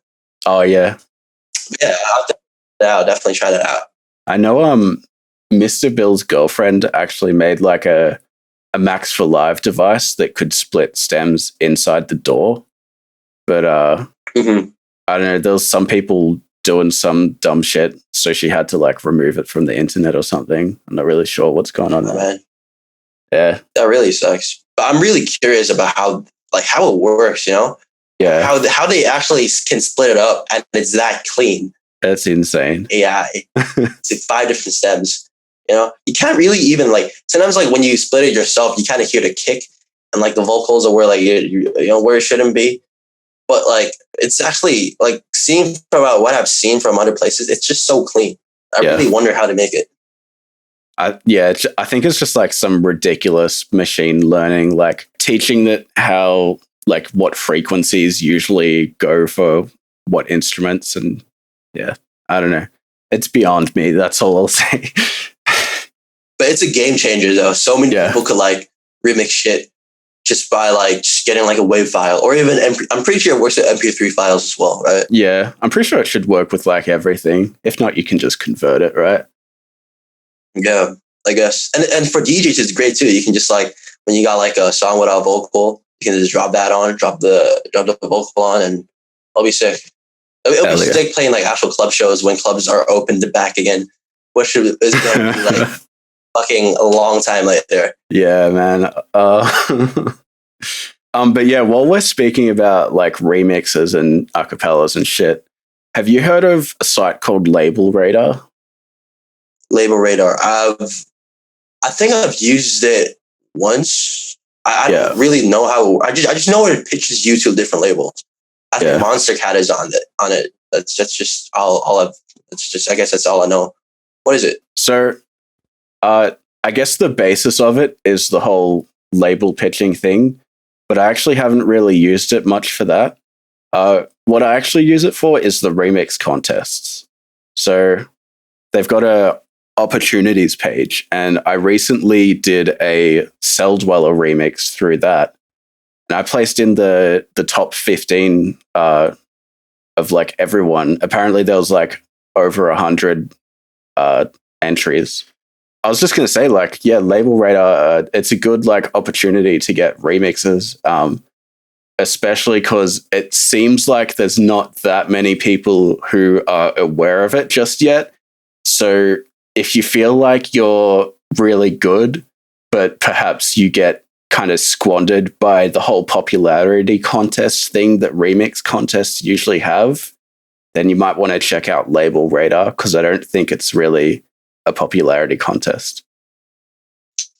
Oh yeah. Yeah, I'll definitely try that out. I know Mr. Bill's girlfriend actually made like a Max for Live device that could split stems inside the door. But I don't know, there was some people doing some dumb shit, so she had to like remove it from the internet or something. I'm not really sure what's going on there. Man. Yeah. That really sucks. But I'm really curious about how it works, you know? Yeah. How they actually can split it up and it's that clean. That's insane. AI. It's like 5 different stems. You know, you can't really even like, sometimes like when you split it yourself, you kind of hear the kick and like the vocals are where like, you know, where it shouldn't be. But like, it's actually like seeing from what I've seen from other places, it's just so clean. I really wonder how to make it. I think it's just like some ridiculous machine learning, like teaching that how, like what frequencies usually go for what instruments. And yeah, I don't know. It's beyond me. That's all I'll say. But it's a game changer though. So many people could like remix shit just by like just getting like a WAV file or even I'm pretty sure it works with MP3 files as well, right? Yeah, I'm pretty sure it should work with like everything. If not, you can just convert it, right? Yeah, I guess. And for DJs, it's great too. You can just like when you got like a song without vocal, you can just drop the vocal on, and it'll be sick. It'll be sick playing like actual club shows when clubs are opened back again, which is going to be like fucking a long time later. Yeah, man. But yeah, while we're speaking about like remixes and acapellas and shit, have you heard of a site called Label Radar? Label Radar. I think I've used it once. I don't really know how. I just know it pitches you to different labels. I think Monster Cat is on it. That's just all I've. It's just I guess that's all I know. What is it? So, I guess the basis of it is the whole label pitching thing, but I actually haven't really used it much for that. What I actually use it for is the remix contests. So they've got a opportunities page, and I recently did a Cell Dweller remix through that, and I placed in the top 15 of like everyone. Apparently there was like over 100 entries. I was just going to say, like, yeah, Label Radar, it's a good like opportunity to get remixes, especially because it seems like there's not that many people who are aware of it just yet. So if you feel like you're really good, but perhaps you get kind of squandered by the whole popularity contest thing that remix contests usually have, then you might want to check out Label Radar, because I don't think it's really a popularity contest.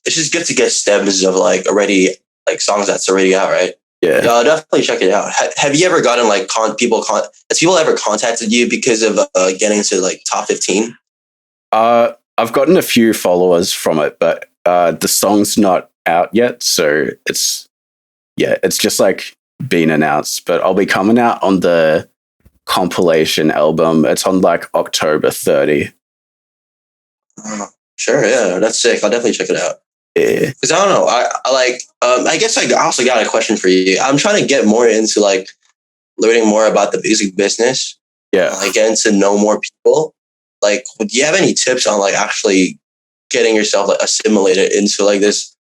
It's just good to get stems of like already like songs that's already out, right? Yeah, I'll definitely check it out. Have you ever gotten like has people ever contacted you because of getting to like top 15? I I've gotten a few followers from it, but the song's not out yet, so it's just like been announced. But I'll be coming out on the compilation album. It's on like October 30. Sure, yeah, that's sick. I'll definitely check it out. Yeah, because I don't know. I like. I guess I also got a question for you. I'm trying to get more into like learning more about the music business. yeah. Like getting to know more people. Like, do you have any tips on like actually getting yourself like assimilated into like this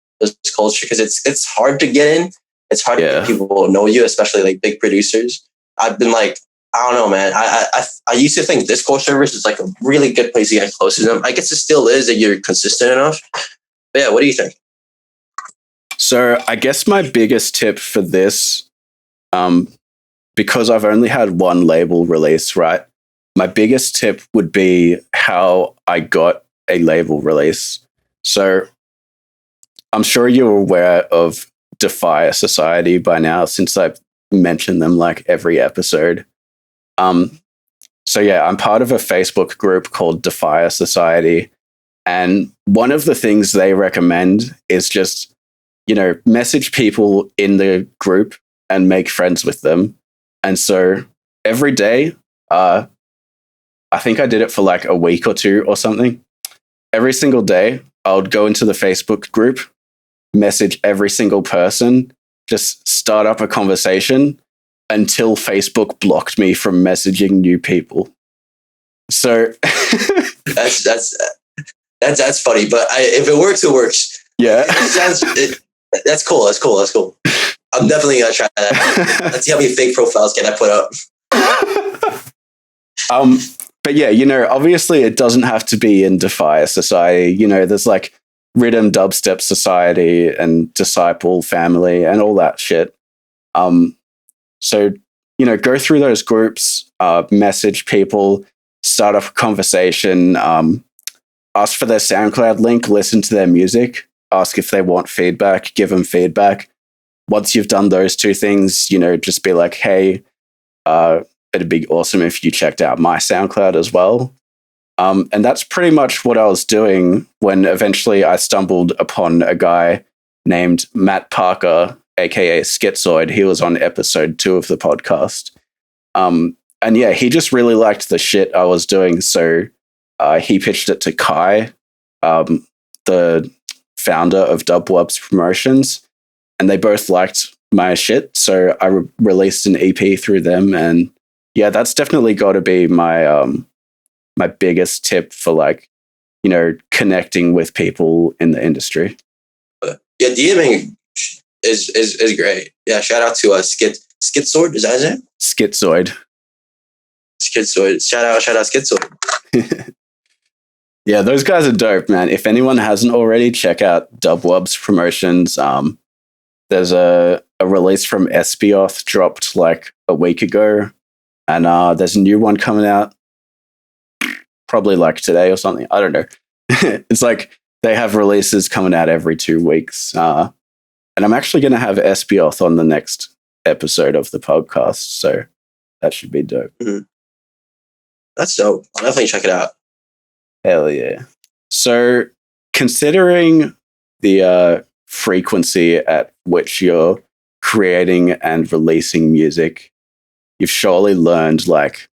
culture? Because it's hard to get in. It's hard to get people to know you, especially like big producers. I've been like, I don't know, man. I used to think Discord servers is like a really good place to get close to them. I guess it still is that you're consistent enough. But yeah, what do you think? So I guess my biggest tip for this, because I've only had one label release, right? My biggest tip would be how I got a label release. So I'm sure you're aware of Defy Society by now, since I've mentioned them like every episode. So yeah, I'm part of a Facebook group called Defy Society. And one of the things they recommend is just, message people in the group and make friends with them. And so every day, I think I did it for like a week or two or something. Every single day, I would go into the Facebook group, message every single person, just start up a conversation until Facebook blocked me from messaging new people. So that's funny, but if it works, it works. Yeah, that's cool. That's cool. I'm definitely gonna try that. Let's see how many fake profiles can I put up. But yeah, obviously it doesn't have to be in Defy Society. There's like Rhythm Dubstep Society and Disciple Family and all that shit. So, go through those groups, message people, start off a conversation, ask for their SoundCloud link, listen to their music, ask if they want feedback, give them feedback. Once you've done those two things, just be like, hey, it'd be awesome if you checked out my SoundCloud as well. And that's pretty much what I was doing when eventually I stumbled upon a guy named Matt Parker, aka Schizoid. He was on episode 2 of the podcast. And yeah, he just really liked the shit I was doing. So he pitched it to Kai, the founder of Dubwebs Promotions, and they both liked my shit. So I released an EP through them. And yeah, that's definitely got to be my my biggest tip for like, connecting with people in the industry. Yeah, DMing is great. Yeah, shout out to Schizoid. Is that his name? Schizoid. Shout out Schizoid. Yeah, those guys are dope, man. If anyone hasn't already, check out Dubwebs Promotions. There's a release from Espioth dropped like a week ago, and there's a new one coming out probably like today or something. I don't know. It's like they have releases coming out every 2 weeks. And I'm actually going to have Espioth on the next episode of the podcast, so that should be dope. Mm-hmm. That's dope. I'll definitely check it out. Hell yeah. So considering the frequency at which you're creating and releasing music, you've surely learned like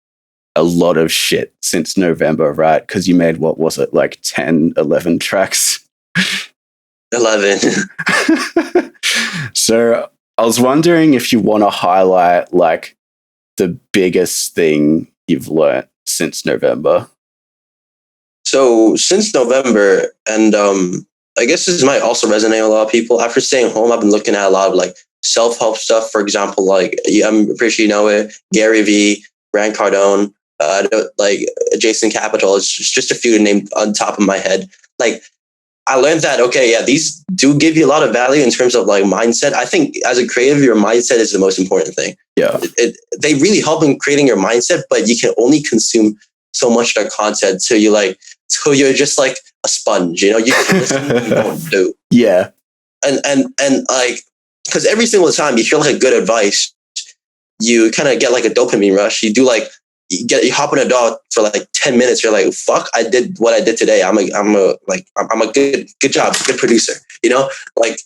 a lot of shit since November, right? Because you made, what was it, like 10, 11 tracks? 11. So I was wondering if you want to highlight like the biggest thing you've learned since November. So since November, and I guess this might also resonate with a lot of people. After staying home, I've been looking at a lot of like self-help stuff. For example, like I'm pretty sure you know it, GaryVee, Grant Cardone, like Jason Capital. It's just a few to name on top of my head. Like I learned that, okay, yeah, these do give you a lot of value in terms of like mindset. I think as a creative, your mindset is the most important thing. Yeah. They really help in creating your mindset, but you can only consume so much of their content till you're just like a sponge, you can listen, you don't do. Yeah. And like, because every single time you feel like a good advice, you kind of get like a dopamine rush. You do like, you hop on a DAW for like 10 minutes. You're like, fuck, I did what I did today. I'm a good job, good producer. You know, like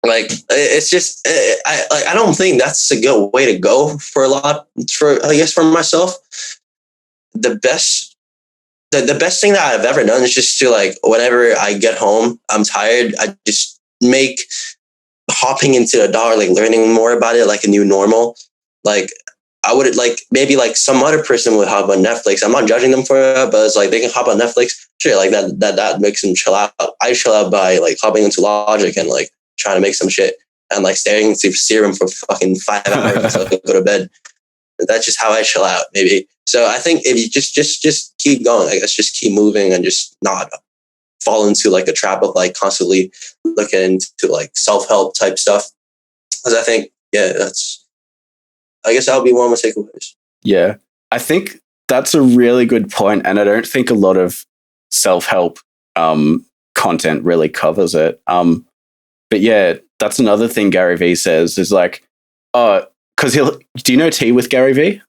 it's just I don't think that's a good way to go for I guess for myself. The best thing that I've ever done is just to like, whenever I get home, I'm tired, I just make hopping into a DAW, like learning more about it like a new normal. Like I would like maybe like some other person would hop on Netflix. I'm not judging them for it, but it's like they can hop on Netflix. Sure, like that makes them chill out. I chill out by like hopping into Logic and like trying to make some shit and like staring into Serum for fucking 5 hours until I go to bed. That's just how I chill out, maybe. So I think if you just keep going, I guess, just keep moving and just not fall into like a trap of like constantly looking into like self-help type stuff. Because I think, yeah, I guess that'll be one of my takeaways. Yeah, I think that's a really good point, and I don't think a lot of self-help content really covers it. But yeah, that's another thing GaryVee says is like, because do you know Tea with GaryVee?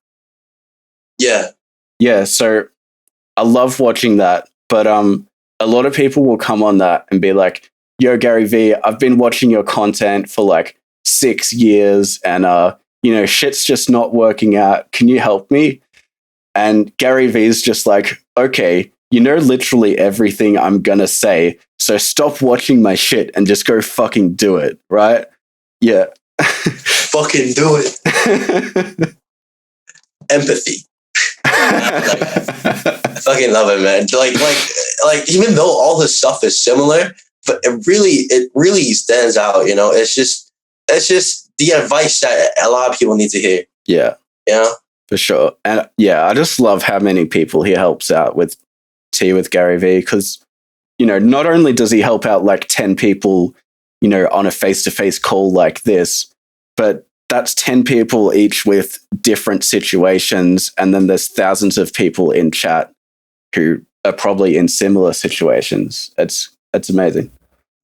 Yeah. Yeah, so I love watching that, but a lot of people will come on that and be like, yo, GaryVee, I've been watching your content for like 6 years and shit's just not working out. Can you help me? And GaryVee's just like, okay, you know literally everything I'm gonna say, so stop watching my shit and just go fucking do it, right? Yeah. Fucking do it. Empathy. I fucking love it, man. Like even though all his stuff is similar, but it really stands out, you know. It's just the advice that a lot of people need to hear. Yeah. Yeah. For sure. And yeah, I just love how many people he helps out with Tea with GaryVee, because, you know, not only does he help out like 10 people, you know, on a face-to-face call like this, but that's 10 people each with different situations. And then there's thousands of people in chat who are probably in similar situations. It's amazing.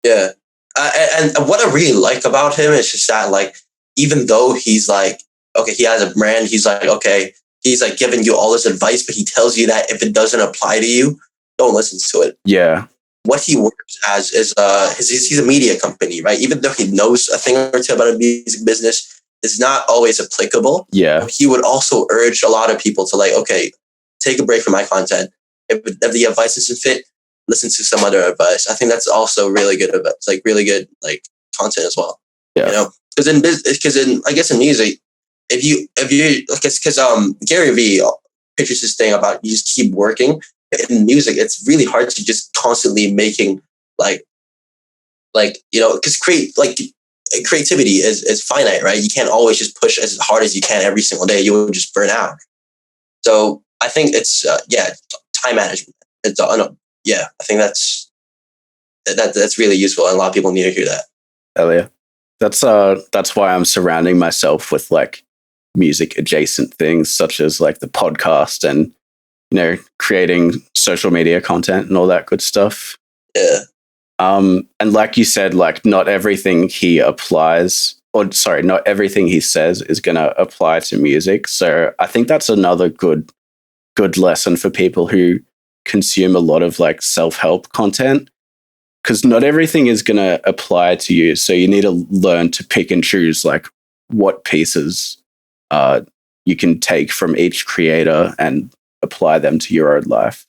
Yeah. And what I really like about him is just that, like, even though he's like, okay, he has a brand, he's like, okay, he's like giving you all this advice, but he tells you that if it doesn't apply to you, don't listen to it. Yeah. What he works as is he's a media company, right? Even though he knows a thing or two about a music business, it's not always applicable. Yeah. He would also urge a lot of people to like, okay, take a break from my content. If the advice doesn't fit, listen to some other advice. I think that's also really good advice, like really good like content as well. Yeah. You know, because in I guess in music, if you because GaryVee pitches this thing about you just keep working. In music, it's really hard to just constantly making like you know, because creativity is finite, right? You can't always just push as hard as you can every single day. You will just burn out. So I think it's time management. I think that's really useful, and a lot of people need to hear that. Hell yeah. That's why I'm surrounding myself with like music adjacent things such as like the podcast and, you know, creating social media content and all that good stuff. Yeah. And like you said, like not everything he not everything he says is going to apply to music. So I think that's another good lesson for people who consume a lot of like self-help content, because not everything is going to apply to you. So you need to learn to pick and choose like what pieces you can take from each creator and apply them to your own life.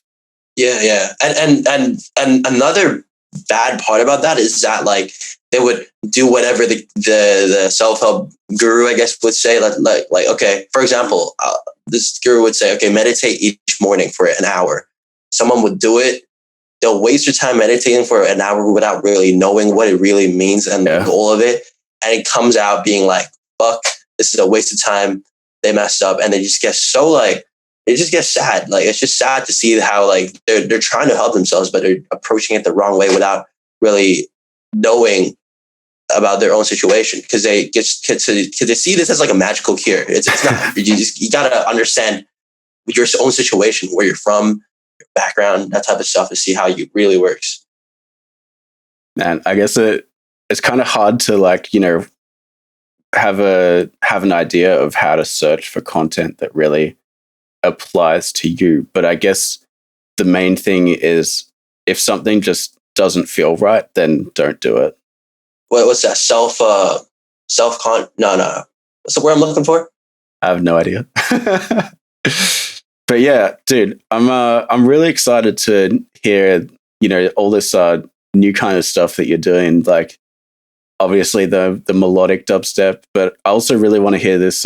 Yeah. And another bad part about that is that like they would do whatever the self-help guru, I guess, would say. Like okay, for example, this guru would say, okay, meditate each morning for an hour. Someone would do it. They'll waste your time meditating for an hour without really knowing what it really means and the goal of it. And it comes out being like, fuck, this is a waste of time. They messed up. And they just get so like, it just gets sad. Like, it's just sad to see how like they're trying to help themselves, but they're approaching it the wrong way without really knowing about their own situation. Because they see this as like a magical cure. It's not. You gotta understand your own situation, where you're from, your background, that type of stuff, to see how it really works. And I guess it's kind of hard to like, you know, have an idea of how to search for content that really applies to you. But I guess the main thing is if something just doesn't feel right, then don't do it. What's that? No. What's the word I'm looking for? I have no idea. But yeah, dude, I'm really excited to hear, all this new kind of stuff that you're doing. Like, obviously the melodic dubstep, but I also really want to hear this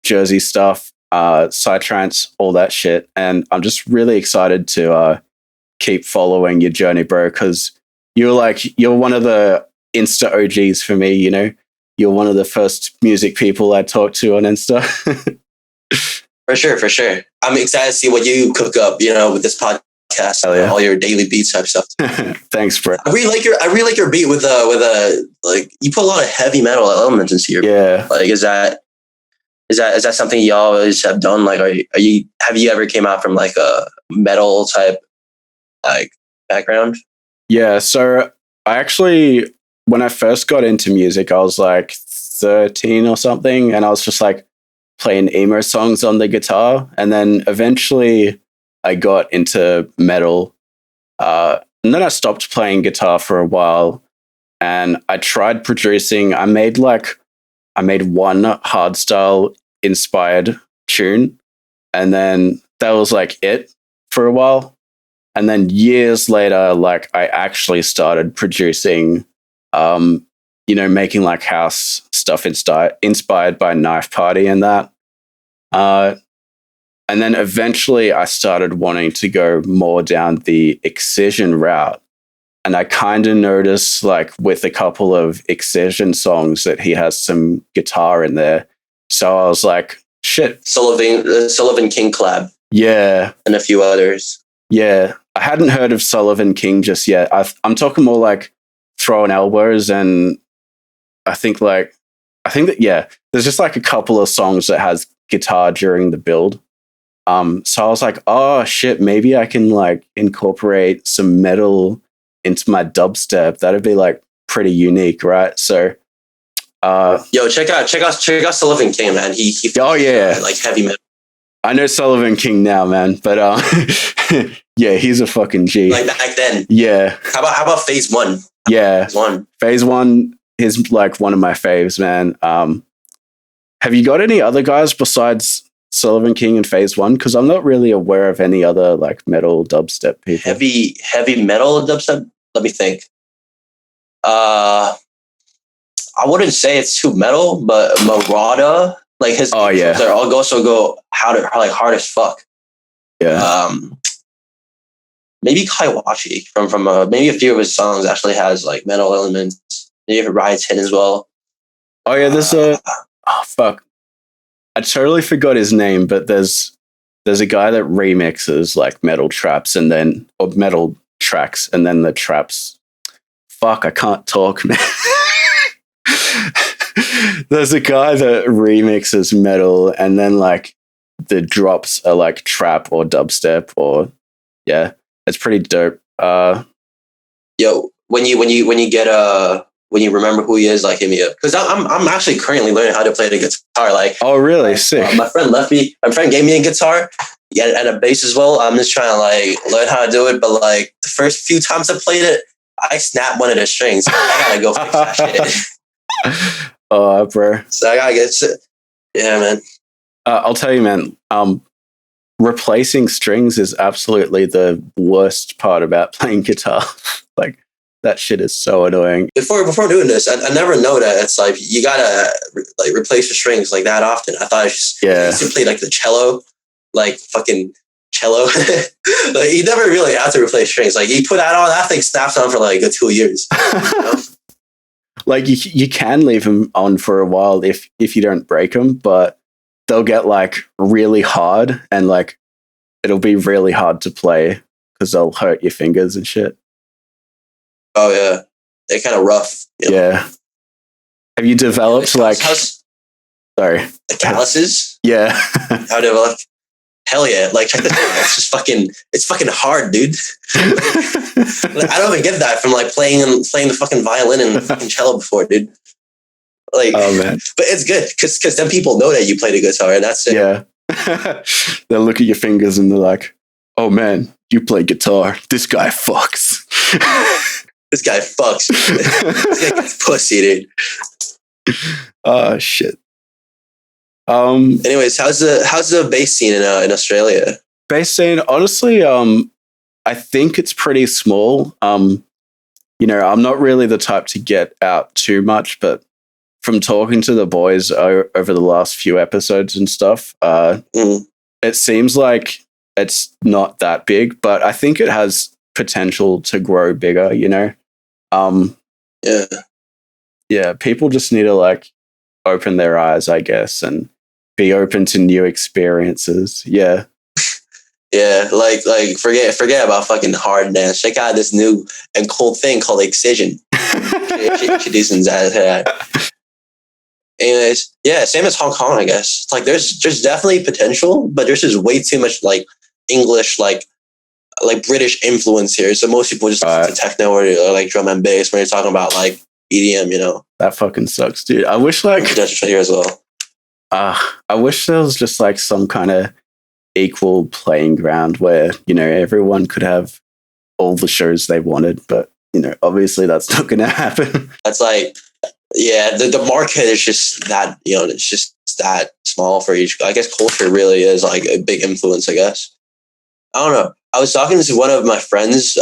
Jersey stuff, psytrance, all that shit. And I'm just really excited to keep following your journey, bro, because you're one of the Insta OGs for me. You're one of the first music people I talked to on Insta. For sure. I'm excited to see what you cook up, with this podcast, all your daily beats type stuff. Thanks, bro. I really like your beat with like you put a lot of heavy metal elements into your beat. Like, is that something you always have done? Like, have you ever came out from like a metal type like background? Yeah. So I actually, when I first got into music, I was like 13 or something, and I was just like playing emo songs on the guitar. And then eventually I got into metal. And then I stopped playing guitar for a while, and I tried producing. I made one hardstyle inspired tune, and then that was like it for a while. And then years later, like I actually started producing, making like house stuff inspired by Knife Party and that. And then eventually I started wanting to go more down the Excision route. And I kind of noticed, like, with a couple of Excision songs that he has some guitar in there. So I was like, shit. Sullivan King collab. Yeah. And a few others. Yeah. I hadn't heard of Sullivan King just yet. I'm talking more like Throwing Elbows, and I think that, there's just like a couple of songs that has guitar during the build. So I was like, oh shit, maybe I can like incorporate some metal into my dubstep. That'd be like pretty unique, right? So check out Sullivan King, man. He like heavy metal. I know Sullivan King now, man, but yeah, he's a fucking G. Like back then. Yeah. How about Phase 1? Yeah. Phase 1 is like one of my faves, man. Have you got any other guys besides Sullivan King and Phase 1? Because I'm not really aware of any other like metal dubstep people. Heavy metal dubstep? Let me think. I wouldn't say it's too metal, but Murata, like his they're all go hard as fuck. Yeah. Maybe Kaiwachi from maybe a few of his songs actually has like metal elements. Maybe Riot's Hit as well. Oh yeah, there's fuck. I totally forgot his name, but there's a guy that remixes like metal traps or metal tracks, and then the traps. Fuck, I can't talk, man. There's a guy that remixes metal, and then like the drops are like trap or dubstep, or it's pretty dope. Yo, when you remember who he is, like hit me up, because I'm actually currently learning how to play the guitar. Like, oh really? Sick. My friend gave me a guitar, and a bass as well. I'm just trying to like learn how to do it, but like the first few times I played it, I snapped one of the strings. I gotta go fix that shit. Oh, bro. So I gotta get it. Yeah, man. I'll tell you, man. Replacing strings is absolutely the worst part about playing guitar. Like, that shit is so annoying. Before doing this, I never know that it's like you gotta like replace the strings like that often. I thought I used to play like the cello, like fucking cello. Like you never really have to replace strings. Like you put that on, that thing snaps on for like a good 2 years. You know? Like you can leave them on for a while if you don't break them, but they'll get like really hard, and like it'll be really hard to play because they'll hurt your fingers and shit. Oh yeah, they're kind of rough. You know? Yeah. Have you developed sorry, the calluses? Yeah. How developed? Hell yeah! Like check this out. It's fucking hard, dude. Like, I don't even get that from like playing the fucking violin and fucking cello before, dude. Like, oh man, but it's good because then people know that you play the guitar, and that's it. Yeah, They'll look at your fingers and they're like, "Oh man, you play guitar. This guy fucks." This guy fucks. This guy gets pussy, dude. Oh shit. Anyways, how's the bass scene in Australia? Bass scene, honestly, I think it's pretty small. You know, I'm not really the type to get out too much, but from talking to the boys over the last few episodes and stuff, it seems like it's not that big, but I think it has potential to grow bigger, you know? Yeah, people just need to like open their eyes, I guess, and be open to new experiences. Yeah. Yeah, like forget about fucking hard dance. Check out this new and cool thing called Excision. Introducing that. Anyways, yeah, same as Hong Kong, I guess. It's like there's definitely potential, but there's just way too much like English, like British influence here. So most people just listen to techno or like drum and bass when you're talking about like EDM, you know. That fucking sucks, dude. I wish like that's here as well. I wish there was just like some kind of equal playing ground where, you know, everyone could have all the shows they wanted, but you know, obviously that's not going to happen. That's like, yeah, the market is just that, you know, it's just that small for each. I guess culture really is like a big influence, I guess. I don't know. I was talking to one of my friends.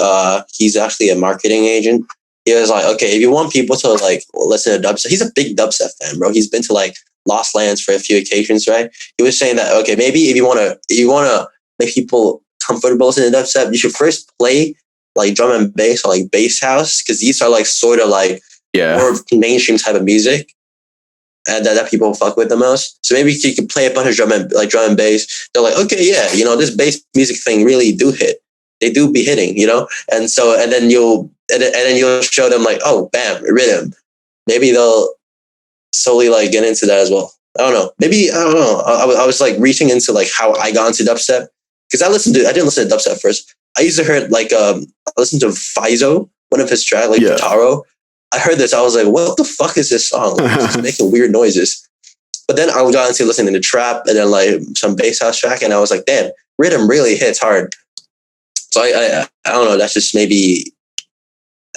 He's actually a marketing agent. He was like, okay, if you want people to like listen to dubstep, he's a big dubstep fan, bro. He's been to like Lost Lands for a few occasions, right? He was saying that, okay, maybe if you want to make people comfortable listening to dubstep, you should first play like drum and bass or like bass house, because these are like sort of like more mainstream type of music, and that people fuck with the most. So maybe you could play a bunch of drum and bass. They're like, okay, yeah, you know, this bass music thing really do hit. They do be hitting, you know, and then you'll show them like, oh, bam, rhythm. Maybe they'll slowly like get into that as well. I don't know. Maybe, I don't know. I was like reaching into like how I got into dubstep, because I didn't listen to dubstep first. I used to hear like, I listened to Kayzo, one of his tracks, like Taro. I heard this. I was like, what the fuck is this song? Like, it's just making weird noises. But then I got into listening to trap and then like some bass house track, and I was like, damn, rhythm really hits hard. So I don't know. That's just maybe,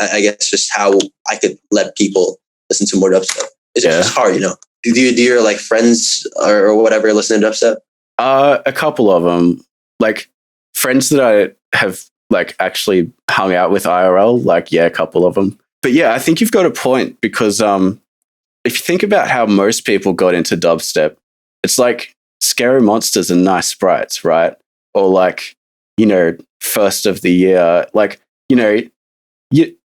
I guess, just how I could let people listen to more dubstep. It's just hard, you know. Do your like friends or whatever listen to dubstep? A couple of them, like friends that I have like actually hung out with IRL. Like, yeah, a couple of them. But yeah, I think you've got a point, because if you think about how most people got into dubstep, it's like Scary Monsters and Nice Sprites, right? Or like, you know, First of the Year, like, you know,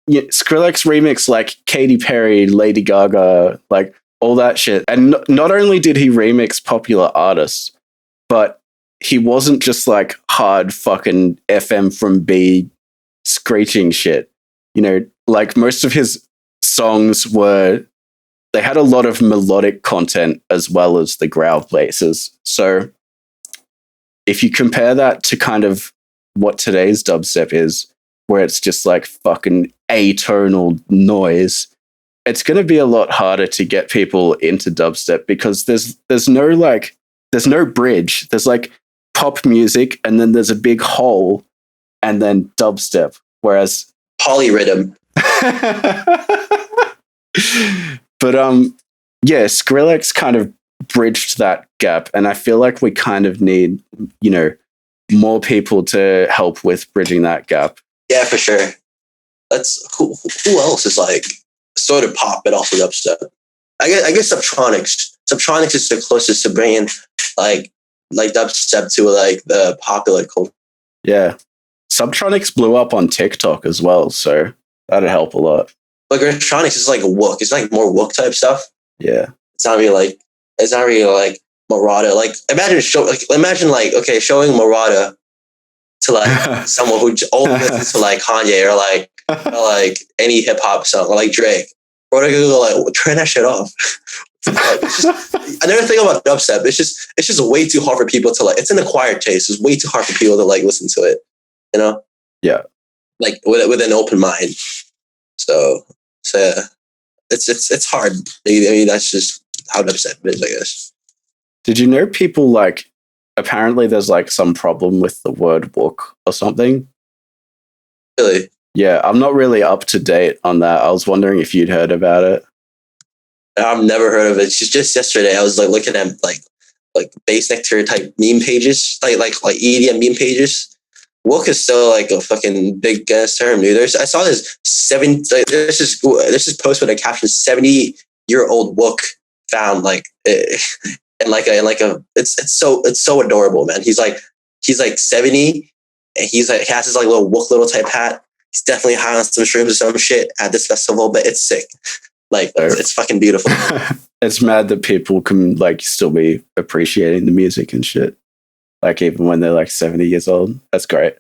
Skrillex remix like Katy Perry, Lady Gaga, like all that shit. And not only did he remix popular artists, but he wasn't just like hard fucking FM from B screeching shit. You know, like most of his songs they had a lot of melodic content as well as the growl places. So if you compare that to kind of what today's dubstep is, where it's just like fucking atonal noise, it's going to be a lot harder to get people into dubstep, because there's no bridge. There's like pop music, and then there's a big hole, and then dubstep. Whereas polyrhythm. But yeah, Skrillex kind of bridged that gap, and I feel like we kind of need, you know, more people to help with bridging that gap. Yeah, for sure. That's who else is like sort of pop but also dubstep. I guess Subtronics. Subtronics is the closest to bringing like dubstep to like the popular culture. Yeah, Subtronics blew up on TikTok as well, so that'd help a lot. Like electronics is like Wook. It's like more Wook type stuff. Yeah, it's not really like Murata. Like imagine showing Murata to like someone who only listens to like Kanye or like any hip hop song or like Drake. Or they go like turn that shit off. Another thing about dubstep, it's just way too hard for people to like. It's an acquired taste. It's way too hard for people to like listen to it. You know? Yeah. Like with an open mind. So yeah, it's hard. I mean, that's just how dubstep is, I guess. Did you know people like apparently there's like some problem with the word wook or something. Really? Yeah, I'm not really up to date on that. I was wondering if you'd heard about it. I've never heard of it. Just yesterday, I was like looking at like bass nectar type meme pages, like EDM meme pages. Wook is still like a fucking big ass term, dude. I saw this there's this post with a caption 70-year-old Wook found like and like a it's so adorable, man. He's like 70 and he has his like little type hat. He's definitely high on some shrooms or some shit at this festival, but it's sick. Like it's fucking beautiful. It's mad that people can like still be appreciating the music and shit. Like even when they're like 70 years old. That's great.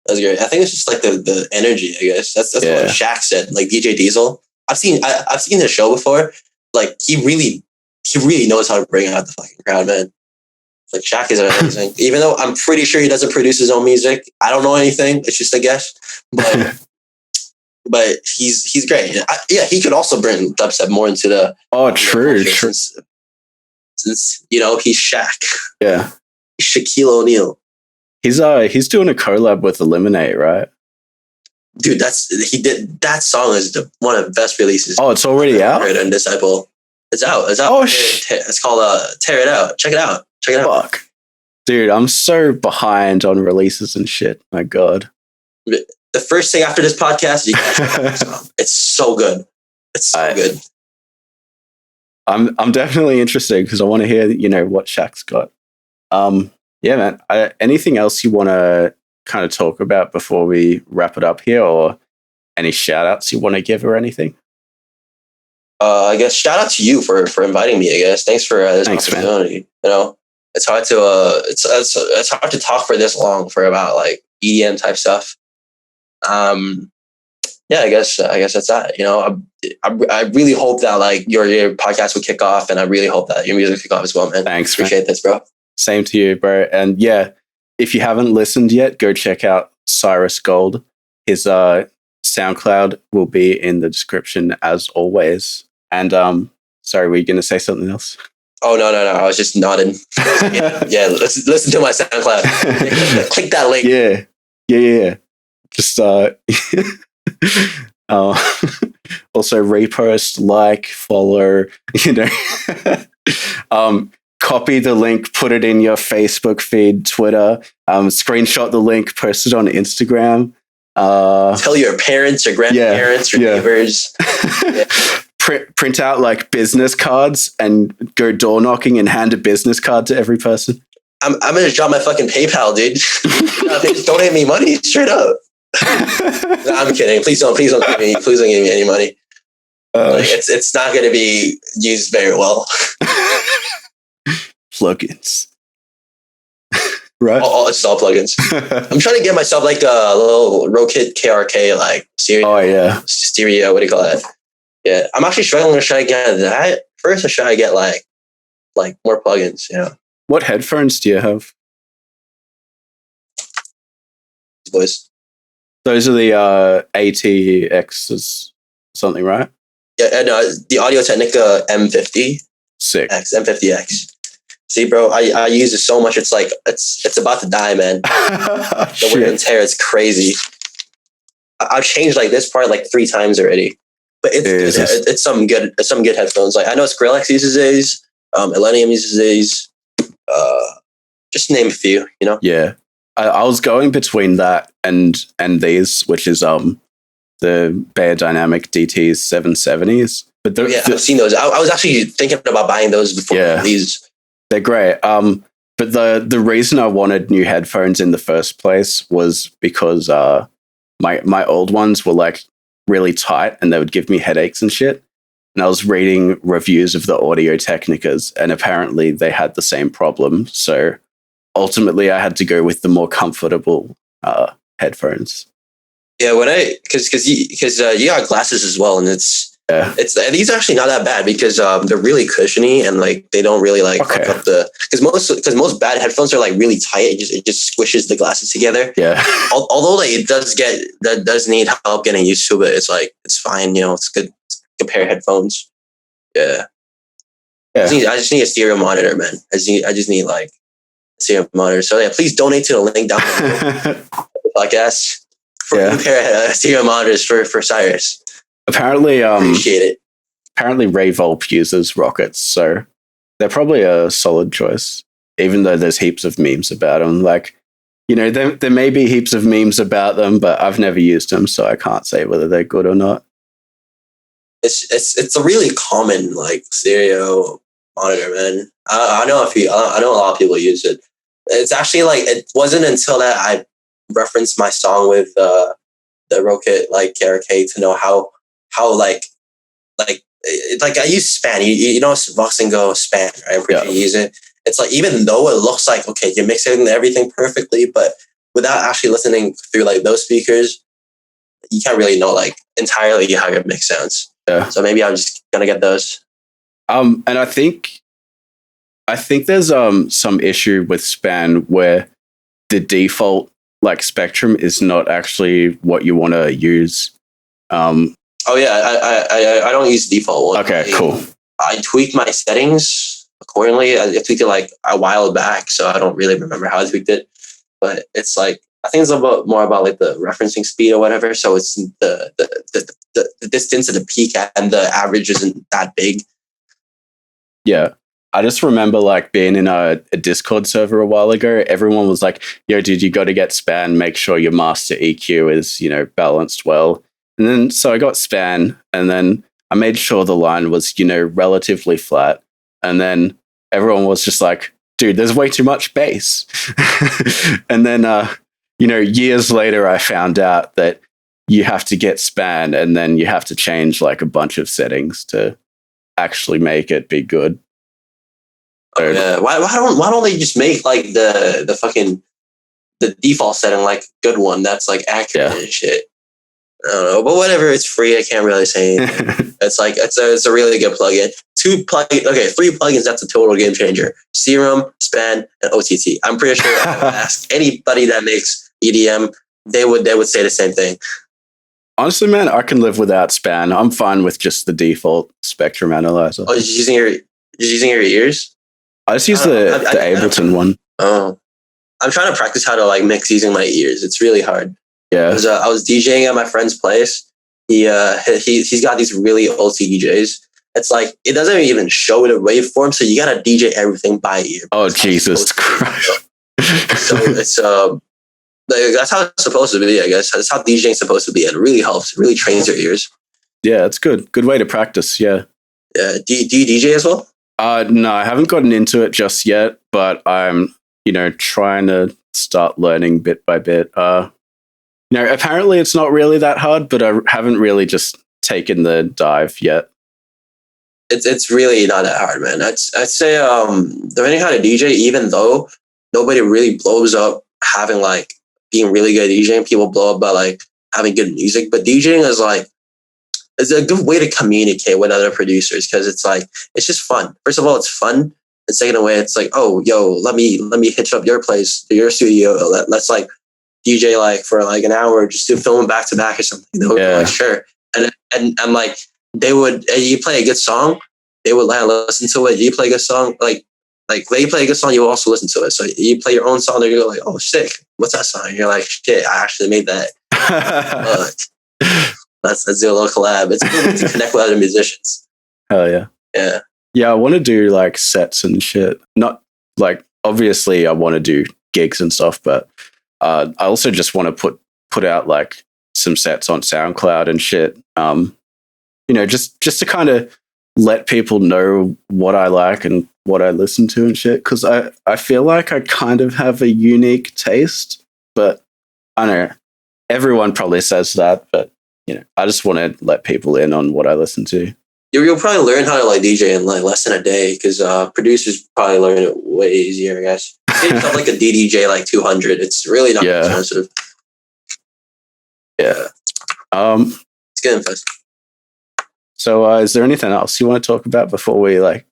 That's great. I think it's just like the energy, I guess. That's what Shaq said. Like DJ Diesel. I've seen his show before. Like he really knows how to bring out the fucking crowd, man. Like Shaq is amazing. Even though I'm pretty sure he doesn't produce his own music. I don't know anything. It's just a guess. But he's great. He could also bring dubstep more into the true. Since he's Shaq. Yeah. He's Shaquille O'Neal. He's doing a collab with Eliminate, right? Dude, that song is one of the best releases. Oh, it's already out? And Disciple. It's out. Oh shit. It's called Tear It Out. Check it out. Fuck. Dude, I'm so behind on releases and shit. My God. The first thing after this podcast, you gotta check out this song. It's so good. It's so good. I'm definitely interested because I want to hear, what Shaq's got. Yeah, man. Anything else you want to kind of talk about before we wrap it up here, or any shout outs you want to give or anything? I guess shout out to you for inviting me. I guess thanks for this opportunity. Man. It's hard to it's hard to talk for this long for about like EDM type stuff. Yeah, I guess that's that. I really hope that like your podcast would kick off, and I really hope that your music would kick off as well, man. Thanks, appreciate this, bro. Same to you, bro. And yeah, if you haven't listened yet, go check out Cyrus Gold. His SoundCloud will be in the description as always. And sorry, were you going to say something else? Oh no! I was just nodding. yeah. Listen to my SoundCloud. Click that link. Yeah. Just also repost, like, follow. Copy the link, put it in your Facebook feed, Twitter. Screenshot the link, post it on Instagram. Tell your parents or grandparents or neighbors. Print out like business cards and go door knocking and hand a business card to every person. I'm gonna drop my fucking PayPal, dude. They just donate me money straight up. No, I'm kidding. Please don't give me any money. It's not gonna be used very well. Plugins. Right? It's all plugins. I'm trying to get myself like a little Rokit KRK like stereo. Oh yeah. Stereo, what do you call that? Yeah. I'm actually struggling to try to get that. First I try to get like more plugins, What headphones do you have? Boys. Those are the ATXs something, right? Yeah, no, the Audio-Technica M50. Sick. M50X. See, bro, I use it so much. It's like it's about to die, man. The wear and tear is crazy. I've changed like this part like 3 times already, but it's some good headphones. Like I know Skrillex uses these, Millennium uses these. Just name a few, Yeah, I was going between that and these, which is the Bear Dynamic DT's 770s. But I've seen those. I was actually thinking about buying those before these. They're great. But the reason I wanted new headphones in the first place was because my old ones were like really tight and they would give me headaches and shit. And I was reading reviews of the Audio-Technicas, and apparently they had the same problem. So ultimately, I had to go with the more comfortable headphones. Yeah, because you got glasses as well, and these are actually not that bad because they're really cushiony and like they don't really like fuck up because most bad headphones are like really tight. It just squishes the glasses together. Yeah. Although like it does need help getting used to it. It's like it's fine. It's good. Compare headphones. Yeah. I just need a stereo monitor, man. I just need like stereo monitors. So yeah, please donate to the link down below the podcast for a new pair of stereo monitors for Cyrus. Apparently, Appreciate it. Apparently, Revolve uses rockets, so they're probably a solid choice. Even though there's heaps of memes about them, like, you know, there may be heaps of memes about them, but I've never used them, so I can't say whether they're good or not. It's a really common like stereo monitor, man. I know I know a lot of people use it. It's actually like it wasn't until that I referenced my song with the Rocket like KRK to know how like I use span. You know Vox and Go span, right? I'm pretty sure you use it. It's like even though it looks like okay, you're mixing everything perfectly, but without actually listening through like those speakers, you can't really know like entirely how your mix sounds. Yeah. So maybe I'm just gonna get those. And I think there's some issue with span where the default like spectrum is not actually what you want to use. Oh yeah, I don't use default one. Okay, cool. I tweaked my settings accordingly. I tweaked it like a while back, so I don't really remember how I tweaked it. But it's like I think it's more about like the referencing speed or whatever. So it's the distance of the peak and the average isn't that big. Yeah. I just remember like being in a Discord server a while ago. Everyone was like, yo, dude, you got to get span. Make sure your master EQ is, you know, balanced well. And then so I got span and then I made sure the line was, you know, relatively flat. And then everyone was just like, dude, there's way too much bass. And then, you know, years later, I found out that you have to get span and then you have to change like a bunch of settings to actually make it be good. Oh, yeah. Why don't they just make like the fucking the default setting like good one that's like accurate and shit? I don't know, but whatever. It's free. I can't really say anything. It's like it's a really good plugin. 3 plugins. That's a total game changer. Serum, Span, and OTT. I'm pretty sure if I ask anybody that makes EDM, they would say the same thing. Honestly, man, I can live without Span. I'm fine with just the default spectrum analyzer. Oh, you're using your ears? I just use the Ableton one. Oh, I'm trying to practice how to like mix using my ears. It's really hard. Yeah, I was DJing at my friend's place. He's got these really old CDJs. It's like it doesn't even show the waveform, so you gotta DJ everything by ear. Oh Jesus Christ! So it's that's how it's supposed to be. I guess that's how DJing is supposed to be. It really helps. It really trains your ears. Yeah, it's good. Good way to practice. Yeah. Yeah. Do you DJ as well? No, I haven't gotten into it just yet, but I'm, you know, trying to start learning bit by bit. You know, apparently it's not really that hard, but I haven't really just taken the dive yet. It's really not that hard, man. I'd say learning how to DJ, even though nobody really blows up having like being really good at DJing, people blow up by like having good music. But DJing is like it's a good way to communicate with other producers because it's like it's just fun. First of all, it's fun. And second away, it's like, oh, yo, let me hitch up your place to your studio. Let's like DJ like for like an hour, just do film back to back or something. They would be like, sure. And like they would, you play a good song, they would like listen to it. You play a good song, like they play a good song, you also listen to it. So you play your own song, they're go like, oh, sick. What's that song? And you're like, shit, I actually made that. Let's do a little collab. It's good to connect with other musicians. Hell yeah. Yeah. Yeah, I want to do like sets and shit. Not like obviously I want to do gigs and stuff, but I also just want to put out like some sets on SoundCloud and shit. You know, just to kind of let people know what I like and what I listen to and shit. Because I feel like I kind of have a unique taste, but I don't know. Everyone probably says that, but you know, I just want to let people in on what I listen to. You'll probably learn how to like DJ in like less than a day because producers probably learn it way easier, I guess. Get yourself like a DDJ like 200. It's really not expensive. Yeah. It's getting fast. So is there anything else you want to talk about before we like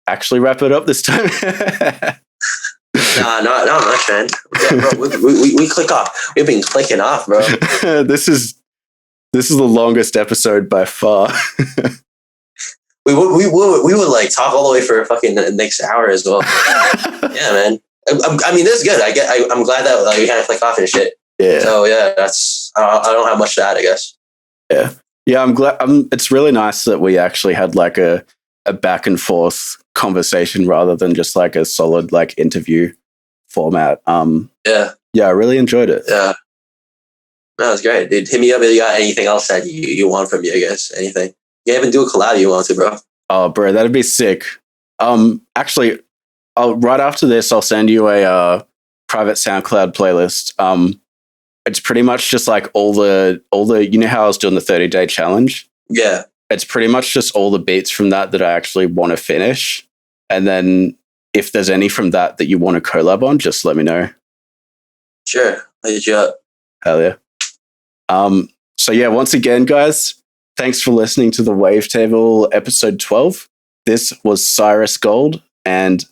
actually wrap it up this time? Nah, not much, man. Yeah, bro, we click off. We've been clicking off, bro. This is the longest episode by far. We would like talk all the way for fucking the next hour as well. Yeah, man. I mean, this is good. I'm glad that like, we kind of click off and shit. Yeah. So yeah, that's I don't have much to add, I guess. Yeah. Yeah, I'm glad. It's really nice that we actually had like a back and forth conversation rather than just like a solid like interview format. Yeah. Yeah, I really enjoyed it. Yeah. No, it's great, dude. Hit me up if you got anything else that you want from me, I guess. Anything. You even do a collab you want to, bro. Oh, bro, that'd be sick. Actually, right after this, I'll send you a private SoundCloud playlist. It's pretty much just like all the you know how I was doing the 30-day challenge? Yeah. It's pretty much just all the beats from that I actually want to finish. And then if there's any from that you want to collab on, just let me know. Sure. I'll hit you up. Hell yeah. So yeah, once again, guys, thanks for listening to the Wavetable episode 12. This was Cyrus Gold, and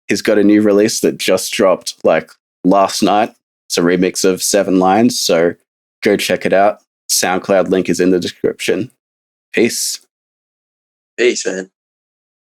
he's got a new release that just dropped like last night. It's a remix of 7 Lines, so go check it out. SoundCloud link is in the description. Peace. Peace, man.